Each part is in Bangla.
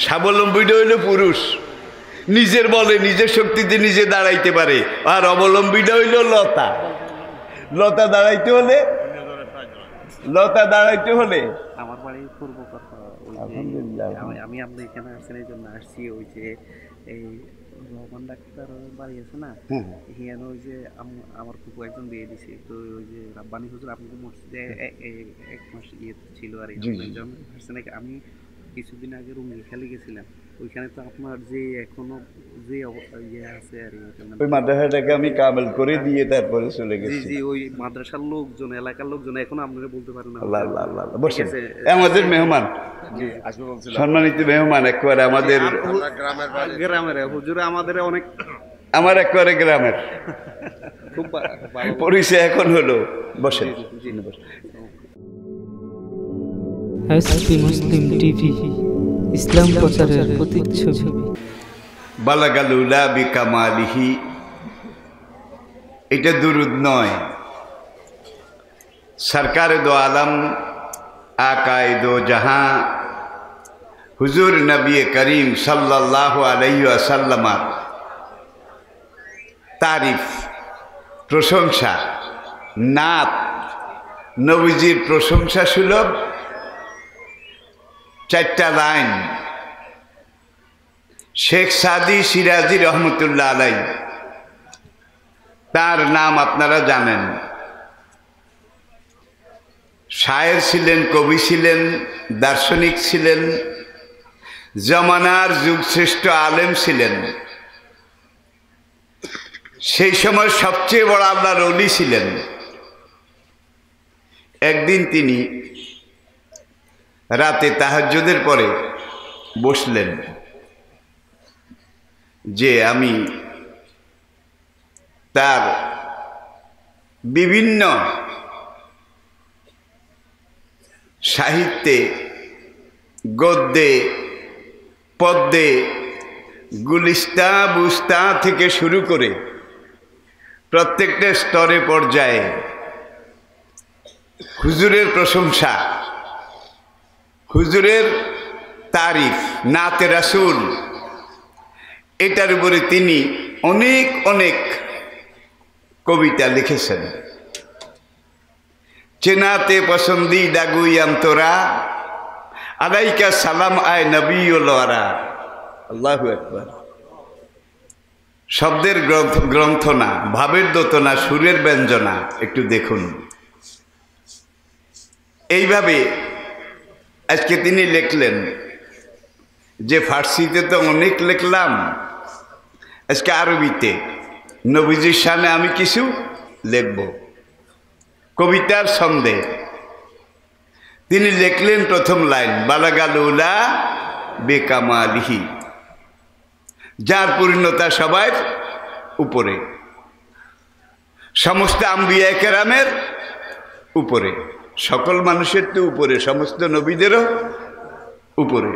স্বাবলম্বীটা হইল পুরুষ, নিজের বলে নিজের শক্তিতে নিজে দাঁড়াইতে পারে। আর অবলম্বীটা হইল লতা। লতা দাঁড়াইতে হলে আমার বাড়ি পূর্ব কথা। আমি আপনার এখানে আসছেন এই জন্য আসছি। ওই যে এই রহমান ডাক্তার বাড়ি আছে না, এখানে ওই যে আমার খুব একজন বিয়ে দিছে, তো ওই যে রাব্বানি হুজুর আপনাদের মসজিদে 1 মাস ইয়ে ছিল আর আমি কিছুদিন আগে রুঙ্গি খেলে গেছিলাম। ওইখানে তো আপনার যে এখনো যে ইয়ে আছে আর ওই মাদ্রাসাটাকে আমি কামেল করে দিয়ে তারপরে চলে গেছি। জি, ওই মাদ্রাসার লোকজন, এলাকার লোকজন এখনো আপনারা বলতে পারেন না। আল্লাহ আল্লাহ আল্লাহ। বসেন, আমাদের মেহমান, সম্মানিত মেহমান, একেবারে আমাদের গ্রামের হুজুর, আমাদের অনেক, আমার একেবারে গ্রামের খুব পরিচয় এখন হলো। বসেন। এসপি মুসলিম টিভি, ইসলাম প্রচারের প্রতিচ্ছবি। বালাগাল উলা বিকামালিহি, এটা দুরুদ নয়। সরকারে দো আলম আকায়ে দো জাহাঁ হুজুর নবী করিম সাল্লাল্লাহু আলাইহি ওয়াসাল্লামের তারিফ, প্রশংসা, নাত, নবীজির প্রশংসা সুলভ 4টা লাইন শেখ সাদি সিরাজি রহমতুল্লাহ আলাই, তার নাম আপনারা জানেন। শায়ের ছিলেন, কবি ছিলেন, দার্শনিক ছিলেন, জমানার যুগশ্রেষ্ঠ আলেম ছিলেন। সেই সময় সবচেয়ে বড় আল্লাহর ওলি ছিলেন। একদিন তিনি রাতে তাহাজ্জুদের পরে বসলেন যে আমি তার বিভিন্ন সাহিত্যে, গদ্যে, পদ্যে, গুলিস্তা, বুস্তা থেকে শুরু করে প্রত্যেকটা স্তরে পর্যায়ে হুজুরের প্রশংসা, হুজুরের তারিফ, নাতে রাসূল, এটার উপরে তিনি অনেক অনেক কবিতা লিখেছেন। চেনাতে পসন্দিদা গুইয়াম তোরা, আলাইকা সালাম আয় নবীউল ওয়ারা। আল্লাহু আকবার। শব্দের গ্রন্থ না, ভাবের দোতনা, সুরের ব্যঞ্জনা, একটু দেখুন। এইভাবে আজকে তিনি লিখলেন যে ফার্সিতে তো অনেক লিখলাম, আজকে আরবিতে নবীজির শানে আমি কিছু লিখব। কবিতার ছন্দে তিনি লিখলেন প্রথম লাইন, বালাগাল উলা বিকামালিহি, যার পূর্ণতা সবার উপরে, সমস্ত আম্বিয়া কেরামের উপরে, সকল মানুষের তো উপরে, সমস্ত নবীদেরও উপরে।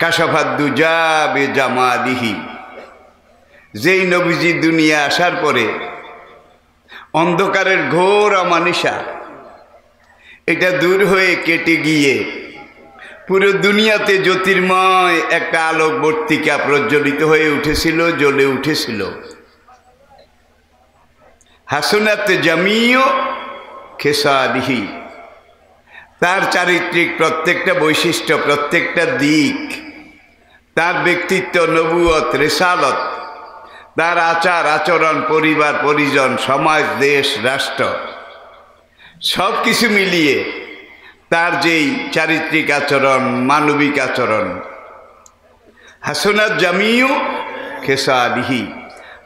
কাশাফাত দুজা বেজামালিহি, যেই নবীজি দুনিয়া আসার পরে অন্ধকারের ঘোর অমানিসা এটা দূর হয়ে কেটে গিয়ে পুরো দুনিয়াতে জ্যোতির্ময় একটা আলোকবর্তিকা প্রজ্বলিত হয়ে উঠেছিল, জ্বলে উঠেছিল। হাসনাত জামিও খেসালিহি, তার চারিত্রিক প্রত্যেকটা বৈশিষ্ট্য, প্রত্যেকটা দিক, তার ব্যক্তিত্ব, নবুয়ত, রিসালত, তার আচার আচরণ, পরিবার পরিজন, সমাজ, দেশ, রাষ্ট্র, সব কিছু মিলিয়ে তার যেই চারিত্রিক আচরণ, মানবিক আচরণ, হাসনাত জামিউ খেসালিহি,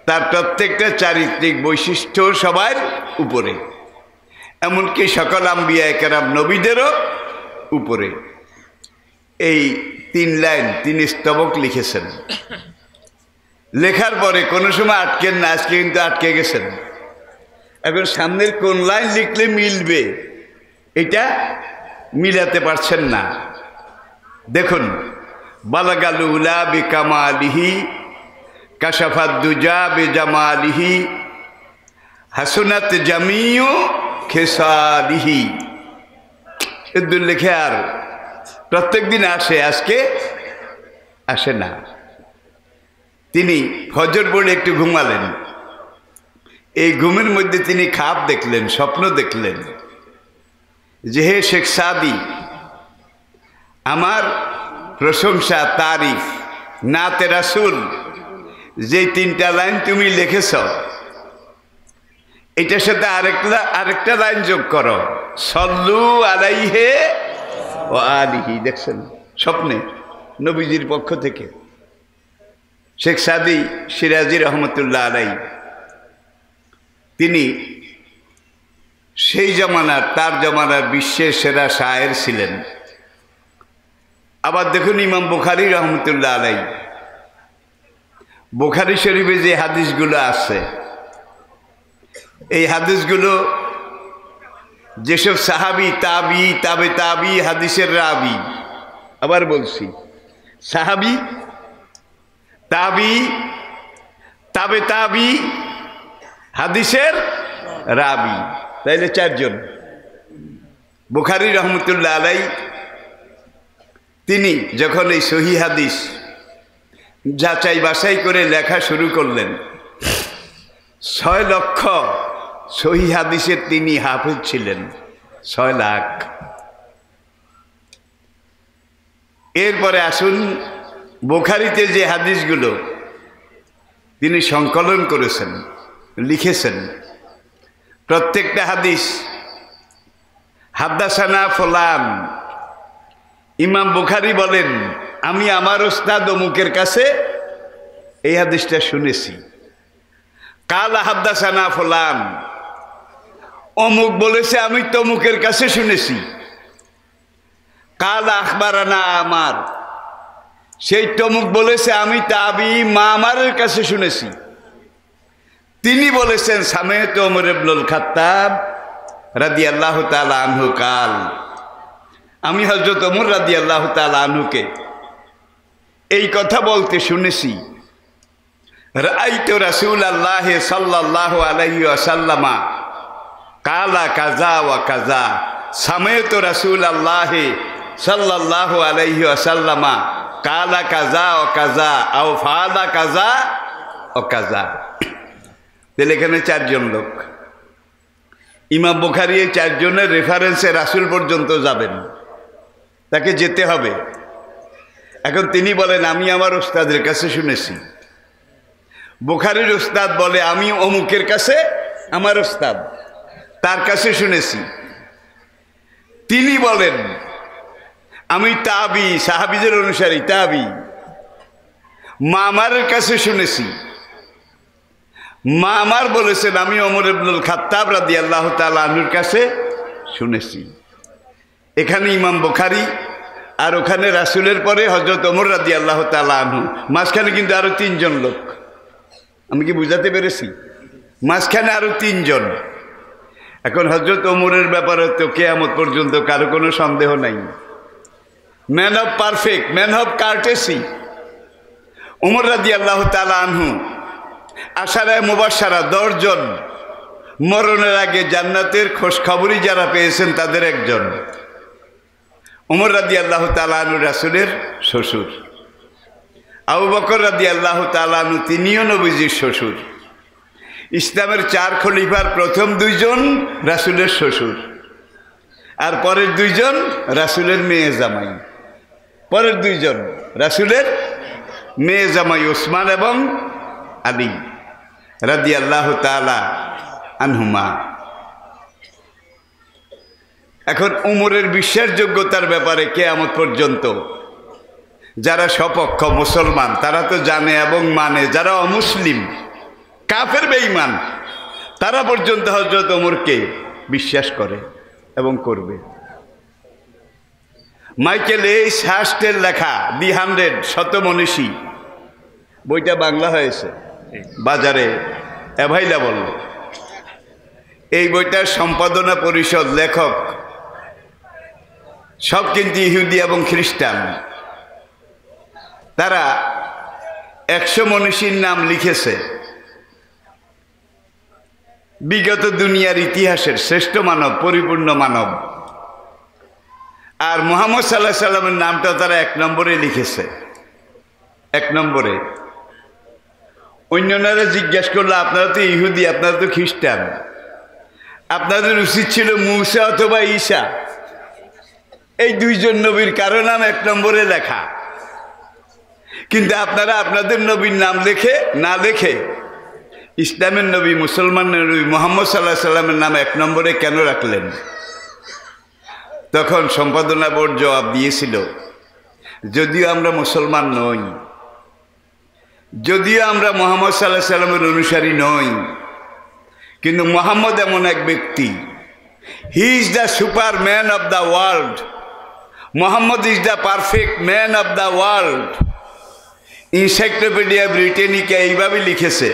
তার প্রত্যেকটা চারিত্রিক বৈশিষ্ট্য সবার উপরে, এমনকি সকল আম্বিয়া কেরাম নবীদেরও উপরে। এই 3 লাইন তিনি স্তবক লিখেছেন। লেখার পরে কোনো সময় আটকেন না, আজকে কিন্তু আটকে গেছেন। এখন সামনের কোন লাইন লিখলে মিলবে এটা মিলাতে পারছেন না। দেখুন, বালাগাল উলা বিকামালিহি, কাশাফাত দুজা বেজামালিহি, হাসনাত জামিউ খেসালিহি। এদুল লেখে আর প্রত্যেক দিন আসে, আজকে আসে না। তিনি ফজর পড়ে একটু ঘুমালেন। এই ঘুমের মধ্যে তিনি খাব দেখলেন, স্বপ্ন দেখলেন যে হে শেখ সাদি, আমার প্রশংসা, তারিফ, নাতে রাসূল যে 3টা লাইন তুমি লিখেছ, এটার সাথে আরেকটা লাইন যোগ করো, সল্লু আলাইহি ওয়া আলিহি। দেখছেন স্বপ্নে নবীজির পক্ষ থেকে। শেখ সাদি সিরাজি রহমতুল্লাহ আলাইহি তিনি সেই তার জমানার বিশ্বের সেরা শায়ের ছিলেন। আবার দেখুন ইমাম বুখারী রহমতুল্লাহ আলাইহি, বুখারী শরীফে যে হাদিসগুলো আছে, এই হাদিসগুলো যেসব সাহাবী, তাবি, তাবে তাবি, হাদিসের রাবি, আবার বলছি সাহাবী, তাবি, তাবে তাবি, হাদিসের রাবি, তাইলে 4 জন। বুখারী রহমতুল্লাহ আলাইহি তিনি যখন এই সহিহ হাদিস যাচাই বাছাই করে লেখা শুরু করলেন, 6 লক্ষ সহিহ হাদিসের তিনি হাফেজ ছিলেন, 6 লাখ। এরপরে আসুন বুখারীতে যে হাদিসগুলো তিনি সংকলন করেছেন, লিখেছেন, প্রত্যেকটা হাদিস হাদ্দাসানা ফুলান, ইমাম বুখারী বলেন আমি আমার ওস্তাদ অমুকের কাছে এই হাদিসটা শুনেছি। কালা হাদ্দাসানা ফুলান, অমুক বলেছে আমি তমুকের কাছে শুনেছি। কালা আখবারানা আমার, সেই তমুক বলেছে আমি তাবি মামারের কাছে শুনেছি। তিনি বলেছেন সামেত ওমর ইবনুল খাত্তাব রাদিয়াল্লাহু তাআলা আনহু কাল, আমি হযরত ওমর রাদিয়াল্লাহু তাআলা আনহুকে এই কথা বলতে শুনেছি। রাআইতু রাসূলুল্লাহ সাল্লাল্লাহু আলাইহি ওয়াসাল্লামা কালা কাযা ওয়া কাযা, সামেতু রাসূলুল্লাহ সাল্লাল্লাহু আলাইহি ওয়াসাল্লামা কালা কাযা ওয়া কাযা আও ফাআলা কাযা ও কাযা। তাহলে এখানে 4 জন লোক। ইমাম বুখারী এই 4 জনের রেফারেন্সে রাসূল পর্যন্ত যাবেন, তাকে যেতে হবে। এখন তিনি বলেন আমি আমার ওস্তাদের কাছে শুনেছি। বুখারীর ওস্তাদ বলে আমি অমুকের কাছে, আমার ওস্তাদ তার কাছে শুনেছি। তিনি বলেন আমি তাবি, সাহাবীদের অনুসারী তাবি, মামারের কাছে শুনেছি। মামার বলেছেন আমি ওমর ইবনুল খাত্তাব রাদিয়াল্লাহু তাআলা আনহুর কাছে শুনেছি। এখানে ইমাম বুখারী আর ওখানে রাসূলের পরে হযরত ওমর রাদিয়াল্লাহু তাআলা আনহু, মাঝখানে কিন্তু আরো 3 জন লোক। আমি কি বুঝাতে পেরেছি? মাঝখানে আরো 3 জন। এখন হযরত ওমরের ব্যাপারে তো কিয়ামত পর্যন্ত কারো কোনো সন্দেহ নাই। Man of perfect, man of courtesy Omar রাদিয়াল্লাহু তাআলা আনহু আশারায়ে মুবাশশারা 10 জন, মরণের আগে জান্নাতের খোঁজ খবরই যারা পেয়েছেন তাদের একজন। ওমর রাদিয়াল্লাহু তাআলা আনহু রাসূলের শ্বশুর, আবু বকর রাদিয়াল্লাহু তাআলা আনহু তিনিও নবীজির শ্বশুর। ইসলামের 4 খলিফার প্রথম 2 জন রাসূলের শ্বশুর, আর পরের 2 জন রাসূলের মেয়ে জামাই। পরের 2 জন রাসূলের মেয়ে জামাই ওসমান এবং আলী রাদিয়াল্লাহু তাআলা আনহুমা। এখন উমরের বিশ্বাসযোগ্যতার ব্যাপারে কিয়ামত পর্যন্ত যারা সপক্ষ মুসলমান তারা তো জানে এবং মানে, যারা অমুসলিম কাফের বেঈমান তারা পর্যন্ত হযরত ওমরকে বিশ্বাস করে এবং করবে। মাইকেল এইচ হাস্টের লেখা দি 100 শতমনীষী বইটা বাংলা হয়েছে, বাজারে অ্যাভাইলেবল। এই বইটার সম্পাদনা পরিষদ, লেখক সব কিন্তু ইহুদি এবং খ্রিস্টান। তারা 100 মনীষীর নাম লিখেছে, বিগত দুনিয়ার ইতিহাসের শ্রেষ্ঠ মানব, পরিপূর্ণ মানব। আর মুহাম্মদ সাল্লাল্লাহু আলাইহি সাল্লামের নামটা তারা 1 নম্বরে লিখেছে। এক নম্বরে অন্যরা জিজ্ঞাসা করলো, আপনারা তো ইহুদি, আপনারা তো খ্রিস্টান, আপনাদের উচিত ছিল মূসা অথবা ঈসা, এই দুইজন নবীর কারো নাম এক নম্বরে লেখা, কিন্তু আপনারা আপনাদের নবীর নাম না লেখে ইসলামের নবী, মুসলমানের নবী মুহাম্মদ সাল্লাল্লাহু আলাইহি সাল্লামের নাম এক নম্বরে কেন রাখলেন? তখন সম্পাদনা বোর্ড জবাব দিয়েছিল, যদিও আমরা মুসলমান নই, যদিও আমরা মুহাম্মদ সাল্লাল্লাহু আলাইহি সাল্লামের অনুসারী নই, কিন্তু মুহাম্মদ এমন এক ব্যক্তি, he is the superman of the world, Muhammad is the perfect man of the world. Encyclopaedia Britannica এইভাবে লিখেছে,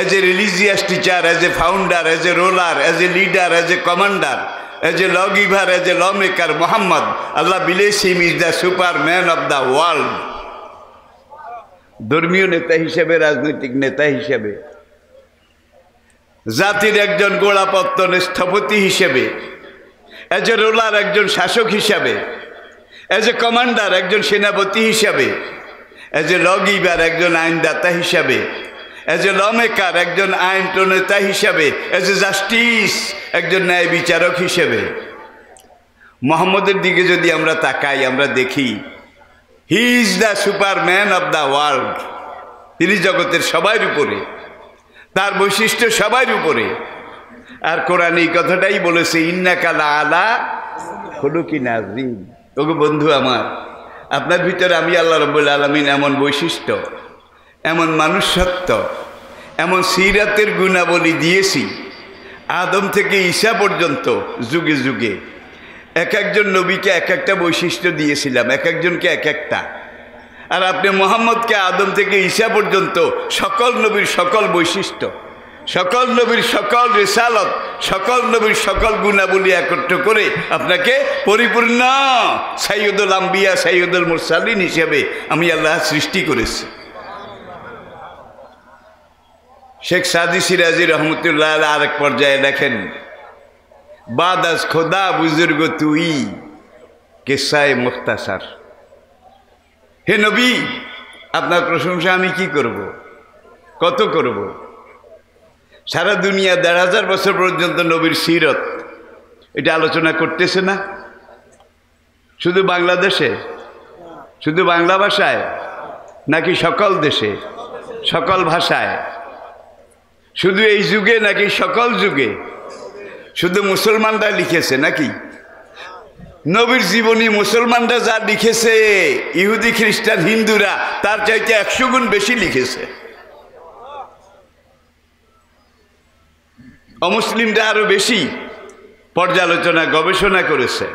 as a religious teacher, as a founder, as a ruler, as a leader, as a commander, as a lawgiver, as a lawmaker, Muhammad, Allah bless him, is the superman of the world. ধর্মীয় নেতা হিসেবে, রাজনৈতিক নেতা হিসেবে, জাতির একজন গোড়াপত্তন স্থপতি হিসেবে, এজ এ রুলার একজন শাসক হিসাবে, এজ এ কমান্ডার একজন সেনাপতি হিসাবে, এজ এ লগিভার একজন আইনদাতা হিসাবে, এজ এ লমেকার একজন আইন প্রণেতা হিসাবে, এজ এ জাস্টিস একজন ন্যায় বিচারক হিসেবে মোহাম্মদের দিকে যদি আমরা তাকাই, আমরা দেখি হি is the Superman of the world. তিনি জগতের সবার উপরে, তার বৈশিষ্ট্য সবার উপরে। আর কোরআন এই কথাটাই বলেছে, ইন্নাকা লাআলা খুলুকিন আযীম। ওগো বন্ধু আমার, আপনার ভিতরে আমি আল্লাহ রাব্বুল আলামিন এমন বৈশিষ্ট্য, এমন মানুষত্ব, এমন সিরাতের গুণাবলী দিয়েছি, আদম থেকে ঈসা পর্যন্ত যুগে যুগে এক একজন নবীকে এক একটা বৈশিষ্ট্য দিয়েছিলাম, এক একজনকে এক একটা। আর আপনি মুহাম্মদকে আদম থেকে ঈসা পর্যন্ত সকল নবীর সকল বৈশিষ্ট্য, সকল নবীর সকল রিসালত, সকল নবীর সকল গুণাবলী একত্র করে আপনাকে পরিপূর্ণ সাইয়্যিদুল আম্বিয়া, সাইয়্যিদুল মুরসালিন হিসেবে আমি আল্লাহ সৃষ্টি করেছি। শেখ সাদি সিরাজি রহমতুল্লাহ আলাইহি আরেক পর্যায়ে লেখেন, বাদাস খোদা বুজুর্গ তুই কিসায়ে মুখতাসার। হে নবী, আপনার প্রশংসা আমি কি করব, কত করব? সারা দুনিয়া ১,৫০০ বছর পর্যন্ত নবীর সিরত এটা আলোচনা করতেছে না, শুধু বাংলাদেশে, শুধু বাংলা ভাষায়, নাকি সকল দেশে, সকল ভাষায়, শুধু এই যুগে নাকি সকল যুগে? শুধু মুসলমানরা লিখেছে নাকি? নবীর জীবনী মুসলমানরা যা লিখেছে, ইহুদি খ্রিস্টান হিন্দুরা তার চাইতে ১০০ গুণ বেশি লিখেছে। অমুসলিমরা আরো বেশি পর্যালোচনা গবেষণা করেছে।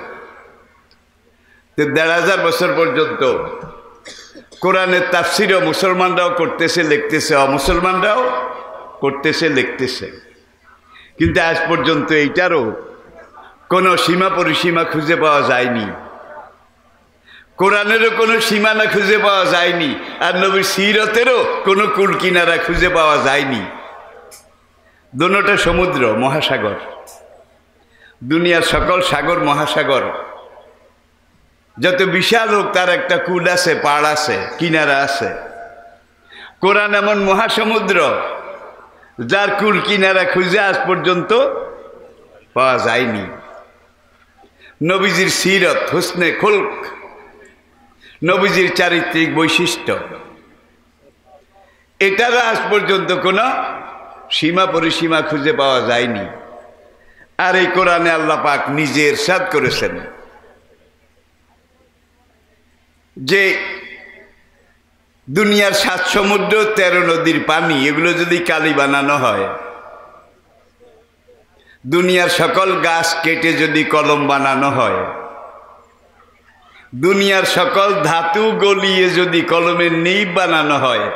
১,৫০০ বছর পর্যন্ত কোরআনের তাফসিরও মুসলমানরাও করতেছে, লিখতেছে, অমুসলমানরাও করতেছে, লিখতেছে, কিন্তু আজ পর্যন্ত এইটারও কোনো সীমা পরিসীমা খুঁজে পাওয়া যায়নি, কোরআনেরও কোনো সীমানা খুঁজে পাওয়া যায়নি, আর নবীর সিরতেরও কোনো কুল কিনারা খুঁজে পাওয়া যায়নি। দোনোটা সমুদ্র, মহাসাগর, দুনিয়ার সকল সাগর মহাসাগর যত বিশাল হোক, তার একটা কুল আছে, পাড় আছে, কিনারা আছে। কোরআন এমন মহাসমুদ্র যার কুল কিনারা খুঁজে আজ পর্যন্ত পাওয়া যায়নি। নবীজির সিরত, হুসনে খুলক, নবীজির চারিত্রিক বৈশিষ্ট্য, এটারও আজ পর্যন্ত কোনো সীমা পরিসীমা খুঁজে পাওয়া যায়নি। আর এই কোরআনে আল্লাহ পাক নিজে ইরশাদ করেছেন যে দুনিয়ার ৭ সমুদ্র ১৩ নদীর পানি, এগুলো যদি কালি বানানো হয়, দুনিয়ার সকল গাছ কেটে যদি কলম বানানো হয়, দুনিয়ার সকল ধাতু গলিয়ে যদি কলমের নিব বানানো হয়,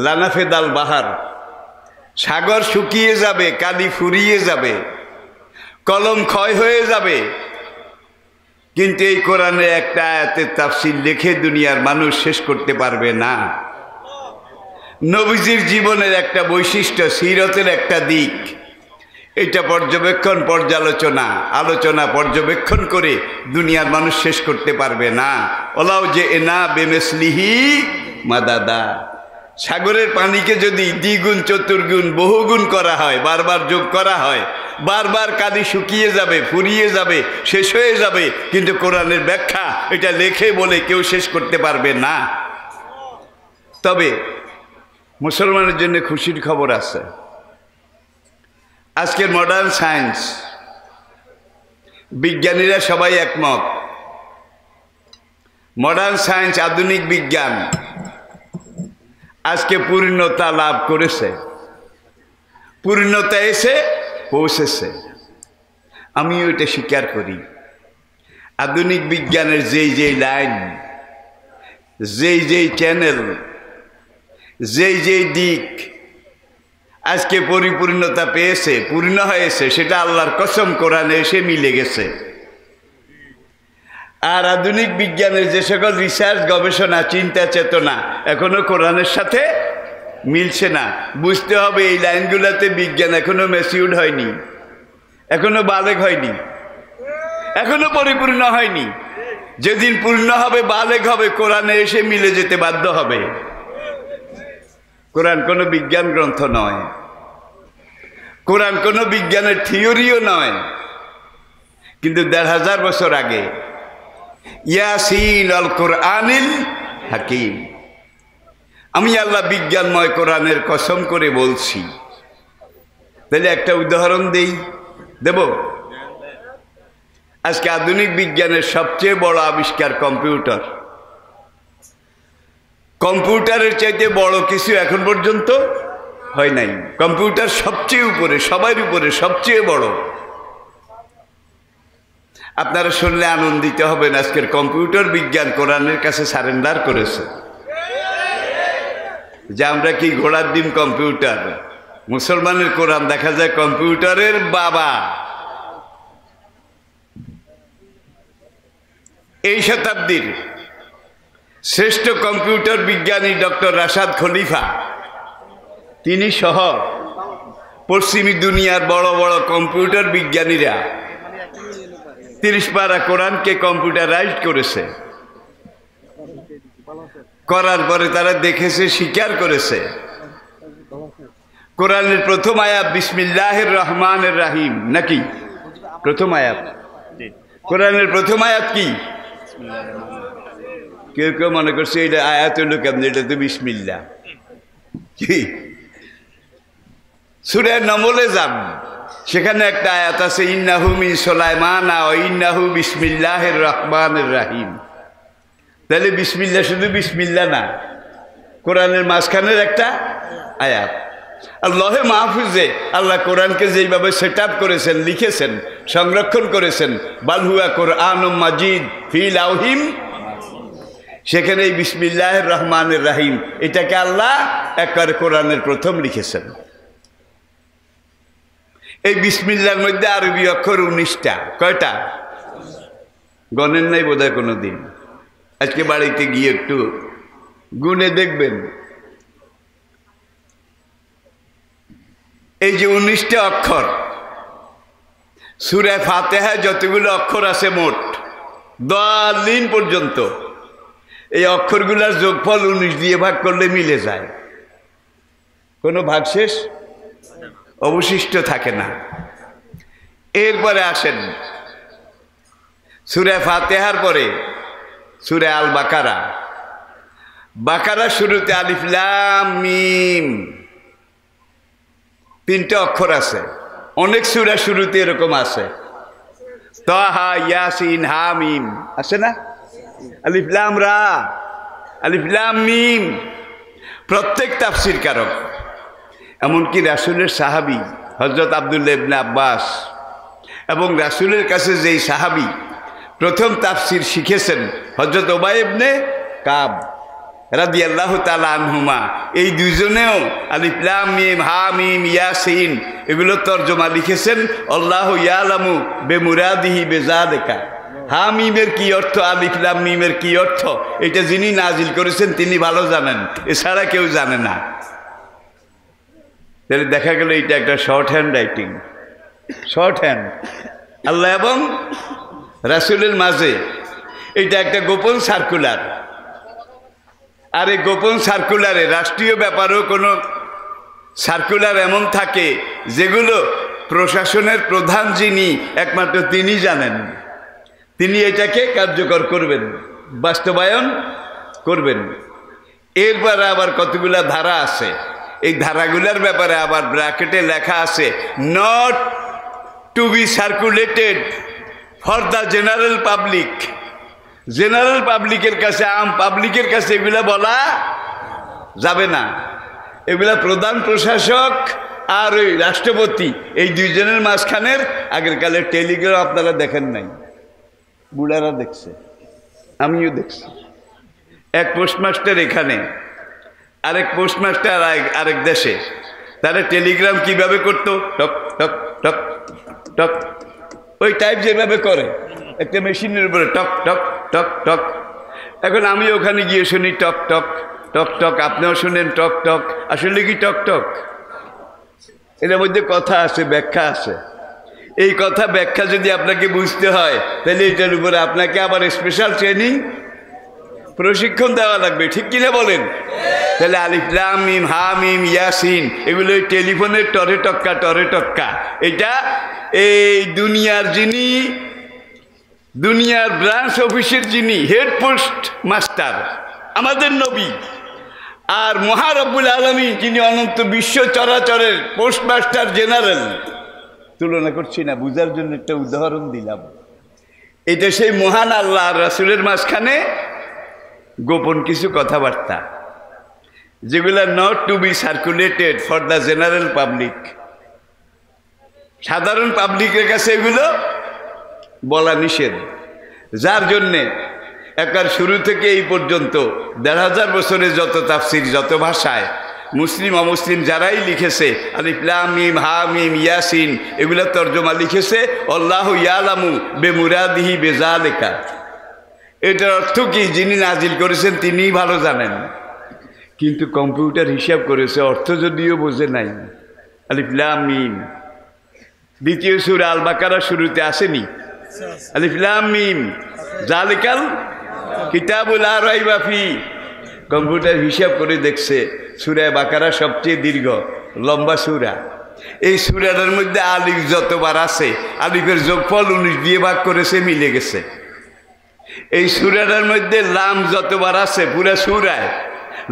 লানাফেদাল বাহার, সাগর শুকিয়ে যাবে, কালি ফুরিয়ে যাবে, কলম ক্ষয় হয়ে যাবে, কিন্তু এই কোরআনে একটা আয়াতের তাফসীর লিখে দুনিয়ার মানুষ শেষ করতে পারবে না। নবীজির জীবনের একটা বৈশিষ্ট্য, সিরতের একটা দিক, এটা পর্যবেক্ষণ, পর্যালোচনা, আলোচনা, পর্যবেক্ষণ করে দুনিয়ার মানুষ শেষ করতে পারবে না। ওলাও যে এনা বেমেসলিহি মাদাদা। সাগরের পানিকে যদি দ্বিগুণ চতুর্গুণ বহুগুণ করা হয়, বারবার যোগ করা হয়, বারবার কালি শুকিয়ে যাবে, ফুরিয়ে যাবে, শেষ হয়ে যাবে, কিন্তু কোরআনের ব্যাখ্যা এটা লেখে বলে কেউ শেষ করতে পারবে না। তবে মুসলমানের জন্য খুশির খবর আছে। আজকের মডার্ন সায়েন্স, বিজ্ঞানীরা সবাই একমত, মডার্ন সায়েন্স, আধুনিক বিজ্ঞান আজকে পূর্ণতা লাভ করেছে, পূর্ণতা এসে পৌঁছেছে। আমি ওইটা স্বীকার করি। আধুনিক বিজ্ঞানের যেই লাইন, যেই চ্যানেল, যেই দিক আজকে পরিপূর্ণতা পেয়েছে, পূর্ণ হয়েছে, সেটা আল্লাহর কসম কোরআনে এসে মিলে গেছে। আর আধুনিক বিজ্ঞানের যে সকল রিসার্চ, গবেষণা, চিন্তা চেতনা এখনো কোরআনের সাথে মিলছে না। বুঝতে হবে এই লাইনগুলোতে বিজ্ঞান এখনো ম্যাচিউরড হয়নি, এখনো বালেগ হয়নি, এখনো পরিপূর্ণ হয়নি। যেদিন পূর্ণ হবে, বালেগ হবে, কোরআনে এসে মিলে যেতে বাধ্য হবে। কোরআন কোনো বিজ্ঞান গ্রন্থ নয়, কোরআন কোনো বিজ্ঞানের থিওরিও নয়। কিন্তু ১৫০০ বছর আগে ইয়াসিন আল কোরআনিল হাকিম, আমি আল্লাহ বিজ্ঞানময় কোরআনের কসম করে বলছি। তাহলে একটা উদাহরণ দেব। আজকে আধুনিক বিজ্ঞানের সবচেয়ে বড় আবিষ্কার কম্পিউটার। কম্পিউটারের চাইতে বড় কিছু এখন পর্যন্ত হয় নাই। কম্পিউটার সবচেয়ে উপরে, সবার উপরে, সবচেয়ে বড়। আপনারা শুনলে আনন্দিত হবেন, আজকের কম্পিউটার বিজ্ঞান কোরআনের কাছে সারেন্ডার করেছে। যে আমরা কি ঘোড়ার ডিম কম্পিউটার, মুসলমানের কোরআন দেখা যায় কম্পিউটারের বাবা। এই শতাব্দীর শ্রেষ্ঠ কম্পিউটার বিজ্ঞানী ডক্টর রাশাদ খলিফা, তিনি সহ পশ্চিমী দুনিয়ার বড় বড় কম্পিউটার বিজ্ঞানীরা ৩০ পারা কোরআনকে কম্পিউটারাইজড করেছে। করার পরে তারা দেখেছে, স্বীকার করেছে, কোরআনের প্রথম আয়াত বিসমিল্লাহির রহমানির রহিম নাকি প্রথম আয়াত? কোরআনের প্রথম আয়াত কি? কেউ কেউ মনে করছে এটা আয়াত হলো কেমন, এটা তো বিসমিল্লাহ। কি সূরা নমলে যান, সেখানে একটা আয়াত আছে, ইন্নাহু মিন সুলাইমান ওয়া ইন্নাহু বিসমিল্লাহির রহমানির রহিম। তাহলে বিসমিল্লাহ শুধু বিসমিল্লাহ না, কোরআনের মাঝখানের একটা আয়াত। আর লহে মাহফুজে আল্লাহ কোরআনকে যেইভাবে সেট আপ করেছেন, লিখেছেন, সংরক্ষণ করেছেন, বাল হুয়া কোরআনুম মাজিদ ফি লাউহিম, সেখানে এই বিসমিল্লাহির রহমানির রহিম এটাকে আল্লাহ একবারে কোরআনের প্রথম লিখেছেন। এই বিসমিল্লার মধ্যে আরবি অক্ষর 19টা। কয়টা গণেন নাই বোধহয় কোনো দিন। আজকে বাড়িতে গিয়ে একটু গুনে দেখবেন। এই যে 19টা অক্ষর, সূরা ফাতিহায় যতগুলো অক্ষর আছে মোট দালিন পর্যন্ত, এই অক্ষরগুলোর যোগফল 19 দিয়ে ভাগ করলে মিলে যায়, কোনো ভাগশেষ অবশিষ্ট থাকে না। এরপরে আসেন সূরা ফাতিহার পরে সূরা আল বাকারা। বাকারা শুরুতে আলিফ লাম মিম 3টে অক্ষর আছে। অনেক সূরা শুরুতে এরকম আছে, তাহা, ইয়াসিন, হামিম আছে না? আলিফ লাম রা, আলিফ লাম মিম। প্রত্যেক তাফসীর কারক, এমনকি রাসূলের সাহাবী হযরত আব্দুল্লাহ ইবনে আব্বাস এবং রাসূলের কাছে যেই সাহাবী প্রথম তাফসীর শিখেছেন হযরত উবাই ইবনে কাব রাদিয়াল্লাহু তাআলা আনহুমা, এই দুইজনেও আলিফ লাম মিম হা মিম ইয়াসিন এগুলো তরজমা লিখেছেন আল্লাহু ইয়ালামু বিমুরাদিহি বিযালিকা। হা মিমের কি অর্থ, আলিফ লাম মিমের কি অর্থ, এটা যিনি নাজিল করেছেন তিনি ভালো জানেন, এছাড়া কেউ জানে না। তাহলে দেখা গেল এটা একটা short hand writing, short hand আল্লাহ এবং রাসূলের মাঝে। এটা একটা গোপন সার্কুলার। আর এই গোপন সার্কুলারে রাষ্ট্রীয় ব্যাপারেও কোনো সার্কুলার এমন থাকে যেগুলো প্রশাসনের প্রধান যিনি একমাত্র তিনি জানেন, তিনি এটাকে কার্যকর করবেন, বাস্তবায়ন করবেন। এরপরে আবার কতগুলা ধারা আছে, এই ধারাগুলোর ব্যাপারে আবার ব্র্যাকেটে লেখা আছে not to be circulated for the general public. General পাবলিকের কাছে, আম পাবলিকের কাছে এগুলা বলা যাবে না। এগুলা প্রধান প্রশাসক আর ওই রাষ্ট্রপতি, এই দুইজনের মাঝখানের আগের কালের টেলিগ্রাম আপনারা দেখেন নাই, বুড়ারা দেখছে, আমিও দেখছি। এক পোস্টমাস্টার এখানে, আরেক পোস্টমাস্টার আরেক দেশে, তারা টেলিগ্রাম কিভাবে করতো, টক টক টক টক, ওই টাইপ যেভাবে করে একটা মেশিনের উপরে টক টক টক টক। এখন আমি ওখানে গিয়ে শুনি টক টক টক টক, আপনিও শুনেন টক টক। আসলে কি টক টক? এর মধ্যে কথা আছে, ব্যাখ্যা আছে। এই কথা ব্যাখ্যা যদি আপনাকে বুঝতে হয় তাহলে এটার উপরে আপনাকে আবার স্পেশাল ট্রেনিং, প্রশিক্ষণ দেওয়া লাগবে, ঠিক কিনা বলেন? তাহলে আলিফ লাম মিম হা মিম ইয়াসিন এগুলো টেলিফোনের টরে টক্কা টরে টক্কা। এটা এই দুনিয়ার যিনি, দুনিয়ার ব্রাঞ্চ অফিসের যিনি হেড পোস্ট মাস্টার, আমাদের নবী, আর মহারব্বুল আলামিন যিনি অনন্ত বিশ্ব চরাচরের পোস্টমাস্টার জেনারেল। তুলনা করছি না, বুঝার জন্য একটা উদাহরণ দিলাম। এটা সেই মহান আল্লাহ আর রাসূলের মাঝখানে গোপন কিছু কথাবার্তা, যেগুলা not to be circulated for the general public. সাধারণ পাবলিকের কাছে এগুলো বলা নিষেধ। যার জন্যে একবার শুরু থেকে এই পর্যন্ত ১৫০০ বছরে যত তাফসির, যত ভাষায় মুসলিম অমুসলিম যারাই লিখেছে, আলিফ লাম মিম হা মিম ইয়াসিন এগুলো তর্জমা লিখেছে আল্লাহু ইয়ালামু বেমুরাদিহি বেজালিকা। এটার অর্থ কি? যিনি নাজিল করেছেন তিনিই ভালো জানেন। কিন্তু কম্পিউটার হিসাব করেছে, অর্থ যদিও বোঝে নাই। আলিফ লাম মিম, দ্বিতীয় সূরা আল বাকারা শুরুতে আসেনি? আলিফ লাম মিম জালিকাল কিতাবুল লা রাইবা ফি। কম্পিউটার হিসাব করে দেখছে সূরা বাকারা সবচেয়ে দীর্ঘ লম্বা সূরা। এই সূরাটার মধ্যে আলিফ যতবার আছে, আলিফের যোগফল 19 দিয়ে ভাগ করেছে, মিলে গেছে। এই সূরাটার মধ্যে লাম যতবার আছে পুরা সূরায়,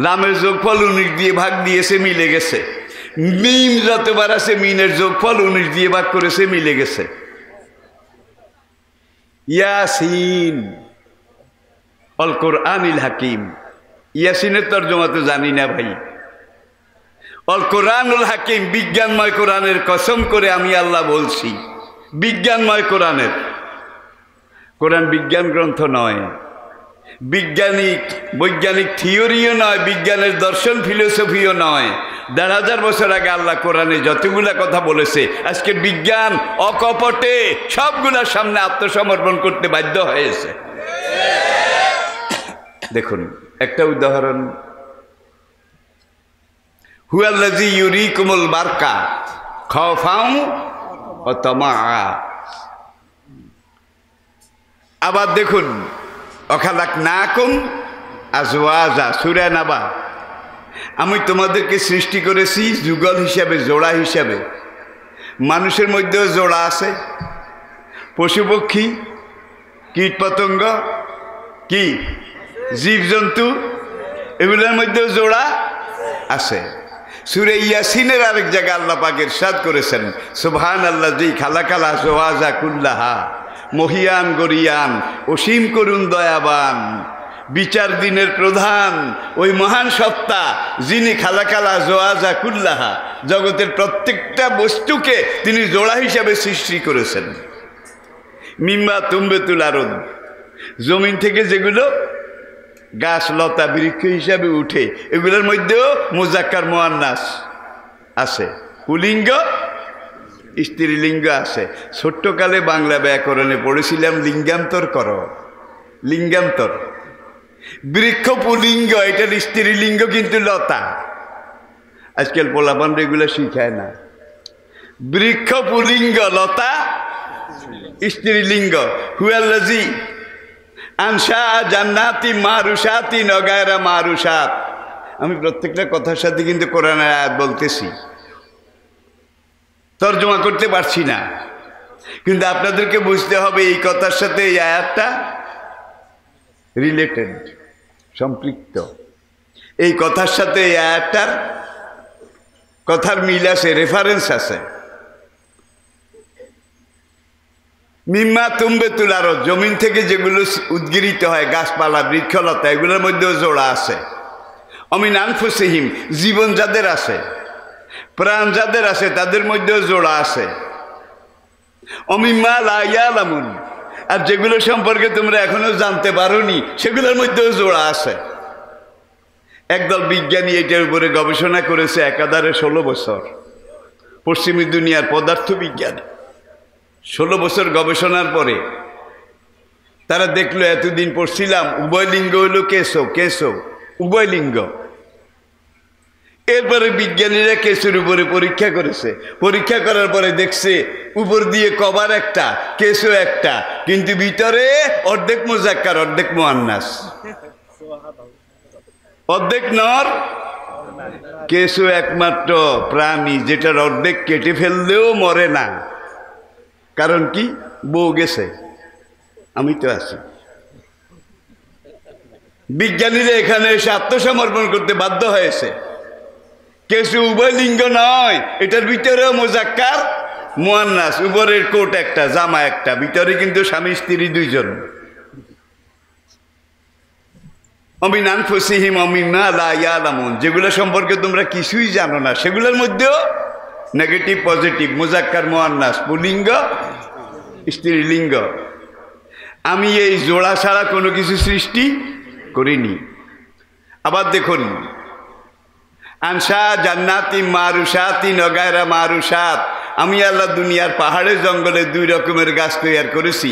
লামের যোগফল 19 দিয়ে ভাগ দিয়েছে, মিলে গেছে। মিম যতবার আছে, মিনের যোগফল 19 দিয়ে ভাগ করেছে, মিলে গেছে। ইয়াসিন অল কোরআনিল হাকিম, ইয়াসিনের তর্জমা তো জানি না ভাই। অল কোরআনুল হাকিম, বিজ্ঞানময় কোরআনের কসম করে আমি আল্লাহ বলছি, বিজ্ঞানময় কোরআনের। কোরআন বিজ্ঞান গ্রন্থ নয়, বৈজ্ঞানিক থিওরিও নয়, বিজ্ঞানের দর্শন ফিলোসফিও নয়। ১৫০০ বছর আগে আল্লাহ কোরআনে যতগুলা কথা বলেছে, আজকে বিজ্ঞান অকপটে সবগুলার সামনে আত্মসমর্পণ করতে বাধ্য হয়েছে। দেখুন একটা উদাহরণ, হুয়াল্লাযী ইউরিকুমুল বারকা খাওফাও ওয়া তামাআ। আবার দেখুন অখালাকনাকুম আজওয়াজা, সূরা নাবা, আমি তোমাদেরকে সৃষ্টি করেছি যুগল হিসাবে, জোড়া হিসাবে। মানুষের মধ্যেও জোড়া আছে, পশু পক্ষী, কীট পতঙ্গ, কি জীবজন্তু, এগুলোর মধ্যেও জোড়া আছে। সূরা ইয়াসিনের আরেক জায়গায় আল্লাহ পাক ইরশাদ করেছেন সুবহানাল্লাযী খালাকাল আজওয়াজা কুল্লাহা, মহিয়ান গরিয়ান অসীম করুণ দয়াবান, বিচার দিনের প্রধান ওই মহান সত্তা যিনি খালাকাল আজওয়াজা কুল্লাহা, জগতের প্রত্যেকটা বস্তুকে তিনি জোড়া হিসাবে সৃষ্টি করেছেন। মিম্মা তুমবেতুল আরদ, জমিন থেকে যেগুলো গাছ লতা বৃক্ষ হিসাবে উঠে, এগুলোর মধ্যেও মুজাক্কার মুআন্নাস আছে, পুলিঙ্গ স্ত্রীলিঙ্গ আছে। ছোট্টকালে বাংলা ব্যাকরণে পড়েছিলাম লিঙ্গান্তর করো, লিঙ্গান্তর। বৃক্ষ পুলিঙ্গ, এটার স্ত্রীলিঙ্গ কিন্তু লতা। আজকাল পোলাপান এগুলো শিখায় না। বৃক্ষ পুলিঙ্গ, লতা স্ত্রীলিঙ্গ। হুয়াল্লাযী, আনসা জান্নাতি মারুসাতি নগায়রা মারুসাত। আমি প্রত্যেকটা কথার সাথে কিন্তু কোরআনের আয়াত বলতেছি, তর্জমা করতে পারছি না, কিন্তু আপনাদেরকে বুঝতে হবে এই কথার সাথে এই আয়াতটা রিলেটেড, সম্পৃক্ত। এই কথার সাথে এই আয়াতটার কথার মিল আছে, রেফারেন্স আছে। মিম্মা তুমবে তুলার, জমিন থেকে যেগুলো উদ্গিরিত হয়, গাছপালা বৃক্ষলতা, এগুলোর মধ্যেও জোড়া আছে। অমিন আনফুসিহিম, জীবন যাদের আছে, প্রাণ যাদের আছে, তাদের মধ্যেও জোড়া আছে। অমিম্মা লা ইয়ালামুন, আর যেগুলো সম্পর্কে তোমরা এখনো জানতে পারোনি সেগুলোর মধ্যেও জোড়া আছে। একদল বিজ্ঞানী এটার উপরে গবেষণা করেছে একাধারে 16 বছর। পশ্চিমী দুনিয়ার পদার্থ বিজ্ঞানী 16 বছর গবেষণার পরে তারা দেখলো, এতদিন পড়ছিলাম উভয়লিঙ্গ হলো কেশো, কেশো উভয়লিঙ্গ। এরপরে বিজ্ঞানীরা কেসের উপরে পরীক্ষা করেছে, পরীক্ষা করার পরে দেখছে উপর দিয়ে কভার একটা, কেসও একটা, কিন্তু ভিতরে অর্ধেক মুজাক্কার অর্ধেক মুআন্নাস, অর্ধেক নর। কেসও একমাত্র প্রাণী যেটার অর্ধেক কেটে ফেললেও মরে না। কারণ কি? বউ গেছে, আমি তো আছি। বিজ্ঞানীরা এখানে এসে আত্মসমর্পণ করতে বাধ্য হয়েছে। কেসু উভয় লিঙ্গ নয়, এটার ভিতরেও মুজাক্কার মুআন্নাস, উপরের কোট একটা, জামা একটা, ভিতরে কিন্তু স্বামী স্ত্রী দুইজন। অমিন আনফুসিহিম অমিম্মা লা ইয়ালামুন, যেগুলো সম্পর্কে তোমরা কিছুই জানো না, সেগুলোর মধ্যেও নেগেটিভ পজিটিভ, মুজাক্কার মুআন্নাস, পুল্লিঙ্গ স্ত্রীলিঙ্গ। আমি এই জোড়া ছাড়া কোনো কিছু সৃষ্টি করিনি। আবার দেখুন, আনসা জান্নাতি মারুসাতি নগায়রা মারুসাত, আমি আল্লাহ দুনিয়ার পাহাড়ে জঙ্গলে 2 রকমের গাছ তৈরি করেছি।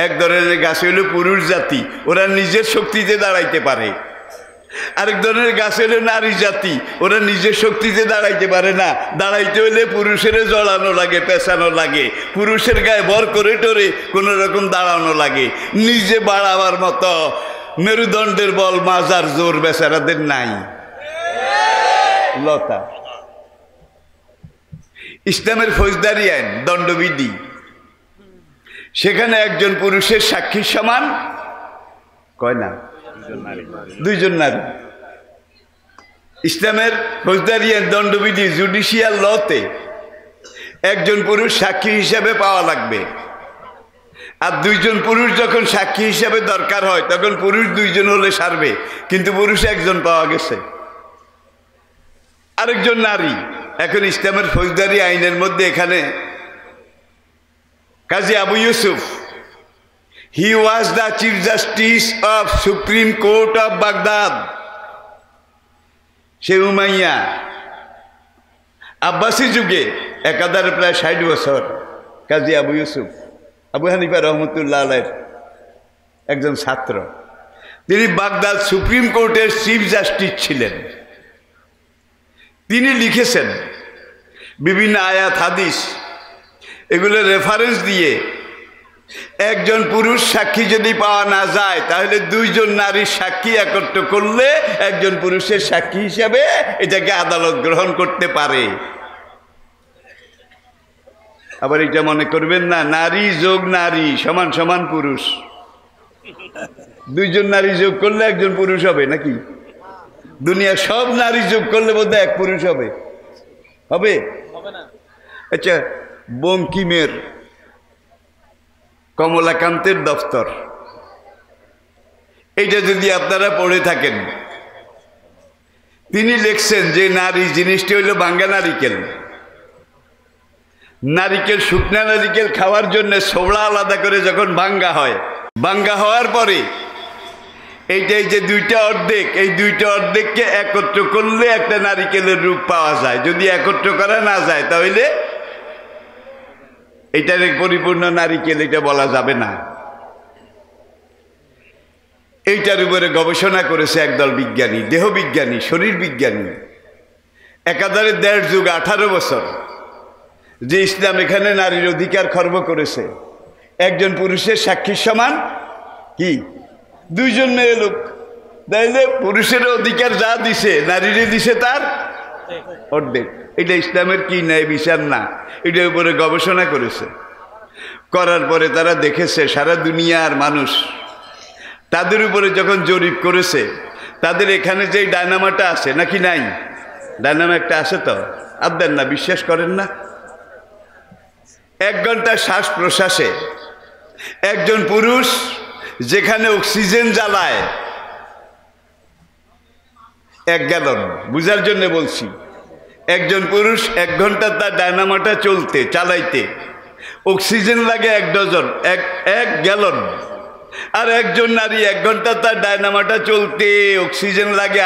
এক ধরনের গাছ হইল পুরুষ জাতি, ওরা নিজের শক্তিতে দাঁড়াইতে পারে। আরেক ধরনের গাছ হইল নারী জাতি, ওরা নিজের শক্তিতে দাঁড়াইতে পারে না। দাঁড়াইতে হইলে পুরুষের জড়ানো লাগে, পেছানো লাগে, পুরুষের গায়ে ভর করে টরে কোনো রকম দাঁড়ানো লাগে। নিজে বাড়াবার মতো মেরুদণ্ডের বল, মাজার জোর বেচারাদের নাই। লতা ইসলামের ফৌজদারি আইন, দণ্ডবিধি, সেখানে একজন পুরুষের সাক্ষীর সমান কয় না, 2 নারী। ইসলামের ফৌজদারি আইন, দণ্ডবিধি, জুডিশিয়াল লতে একজন পুরুষ সাক্ষী হিসাবে পাওয়া লাগবে। আর 2 পুরুষ যখন সাক্ষী হিসাবে দরকার হয় তখন পুরুষ 2 হলে সারবে, কিন্তু পুরুষ 1 পাওয়া গেছে, আরেকজন নারী। এখন ইসলামের ফৌজদারি আইনের মধ্যে এখানে Qazi Abu Yusuf, he was the chief justice of supreme court of Baghdad. সে উমাইয়া আব্বাসী যুগে একাধারে প্রায় 60 বছর কাজী আবু ইউসুফ, আবু হানিফা রহমতুল্লাহ আলাইহির একজন ছাত্র। তিনি বাগদাদ সুপ্রিম কোর্টের চিফ জাস্টিস ছিলেন। তিনি লিখেছেন বিভিন্ন আয়াত হাদিস, এগুলো রেফারেন্স দিয়ে একজন পুরুষ সাক্ষী যদি পাওয়া না যায় তাহলে 2 নারীর সাক্ষী একত্র করলে একজন পুরুষের সাক্ষী হিসাবে এটাকে আদালত গ্রহণ করতে পারে। আবার এটা মনে করবেন না নারী যোগ নারী সমান সমান পুরুষ। 2 নারী যোগ করলে একজন পুরুষ হবে নাকি? দুনিয়া সব নারী যোগ করলে বোধহয় 1 পুরুষ হবে, হবে না? আচ্ছা, বঙ্কিমের কমলাকান্তের দফতর, এইটা যদি আপনারা পড়ে থাকেন, তিনি লিখছেন যে নারী জিনিসটি হইল ভাঙ্গা নারিকেল। নারিকেল, শুকনা নারিকেল খাওয়ার জন্য ছোবড়া আলাদা করে যখন ভাঙ্গা হয়, ভাঙ্গা হওয়ার পরে এইটাই যে 2টা অর্ধেক, এই 2টা অর্ধেককে একত্র করলে একটা নারিকেলের রূপ পাওয়া যায়। যদি একত্র করা না যায় তাহলে এটার এক পরিপূর্ণ নারিকেল এটা বলা যাবে না। এইটার উপরে গবেষণা করেছে একদল বিজ্ঞানী, দেহ বিজ্ঞানী, শরীর বিজ্ঞানী, একাধারে 1.5 যুগ 18 বছর, যে ইসলাম এখানে নারীর অধিকার খর্ব করেছে। একজন পুরুষের সাক্ষীর সমান কি দুইজন মেয়ে লোক, তাইলে পুরুষের অধিকার যা দিছে নারীরে দিছে তার অর্ধেক। এটা ইসলামের কি ন্যায় বিচার না, এটার উপরে গবেষণা করেছে। করার পরে তারা দেখেছে সারা দুনিয়ার মানুষ তাদের উপরে যখন জরিপ করেছে, তাদের এখানে যে ডায়নামাটা আছে নাকি নাই, ডায়নামা একটা আছে তো, আপনার না বিশ্বাস করেন না, 1 ঘন্টা শ্বাস প্রশ্বাসে একজন পুরুষ যেখানে অক্সিজেন জ্বালায় 1 গ্যালন, বুঝার জন্য বলছি, একজন পুরুষ 1 ঘন্টা তার ডায়নামাটা চালাইতে অক্সিজেন লাগে 1 ডজন, 1 গ্যালন। আর একজন নারী 1 ঘন্টা তার ডায়নামাটা চলতে অক্সিজেন লাগে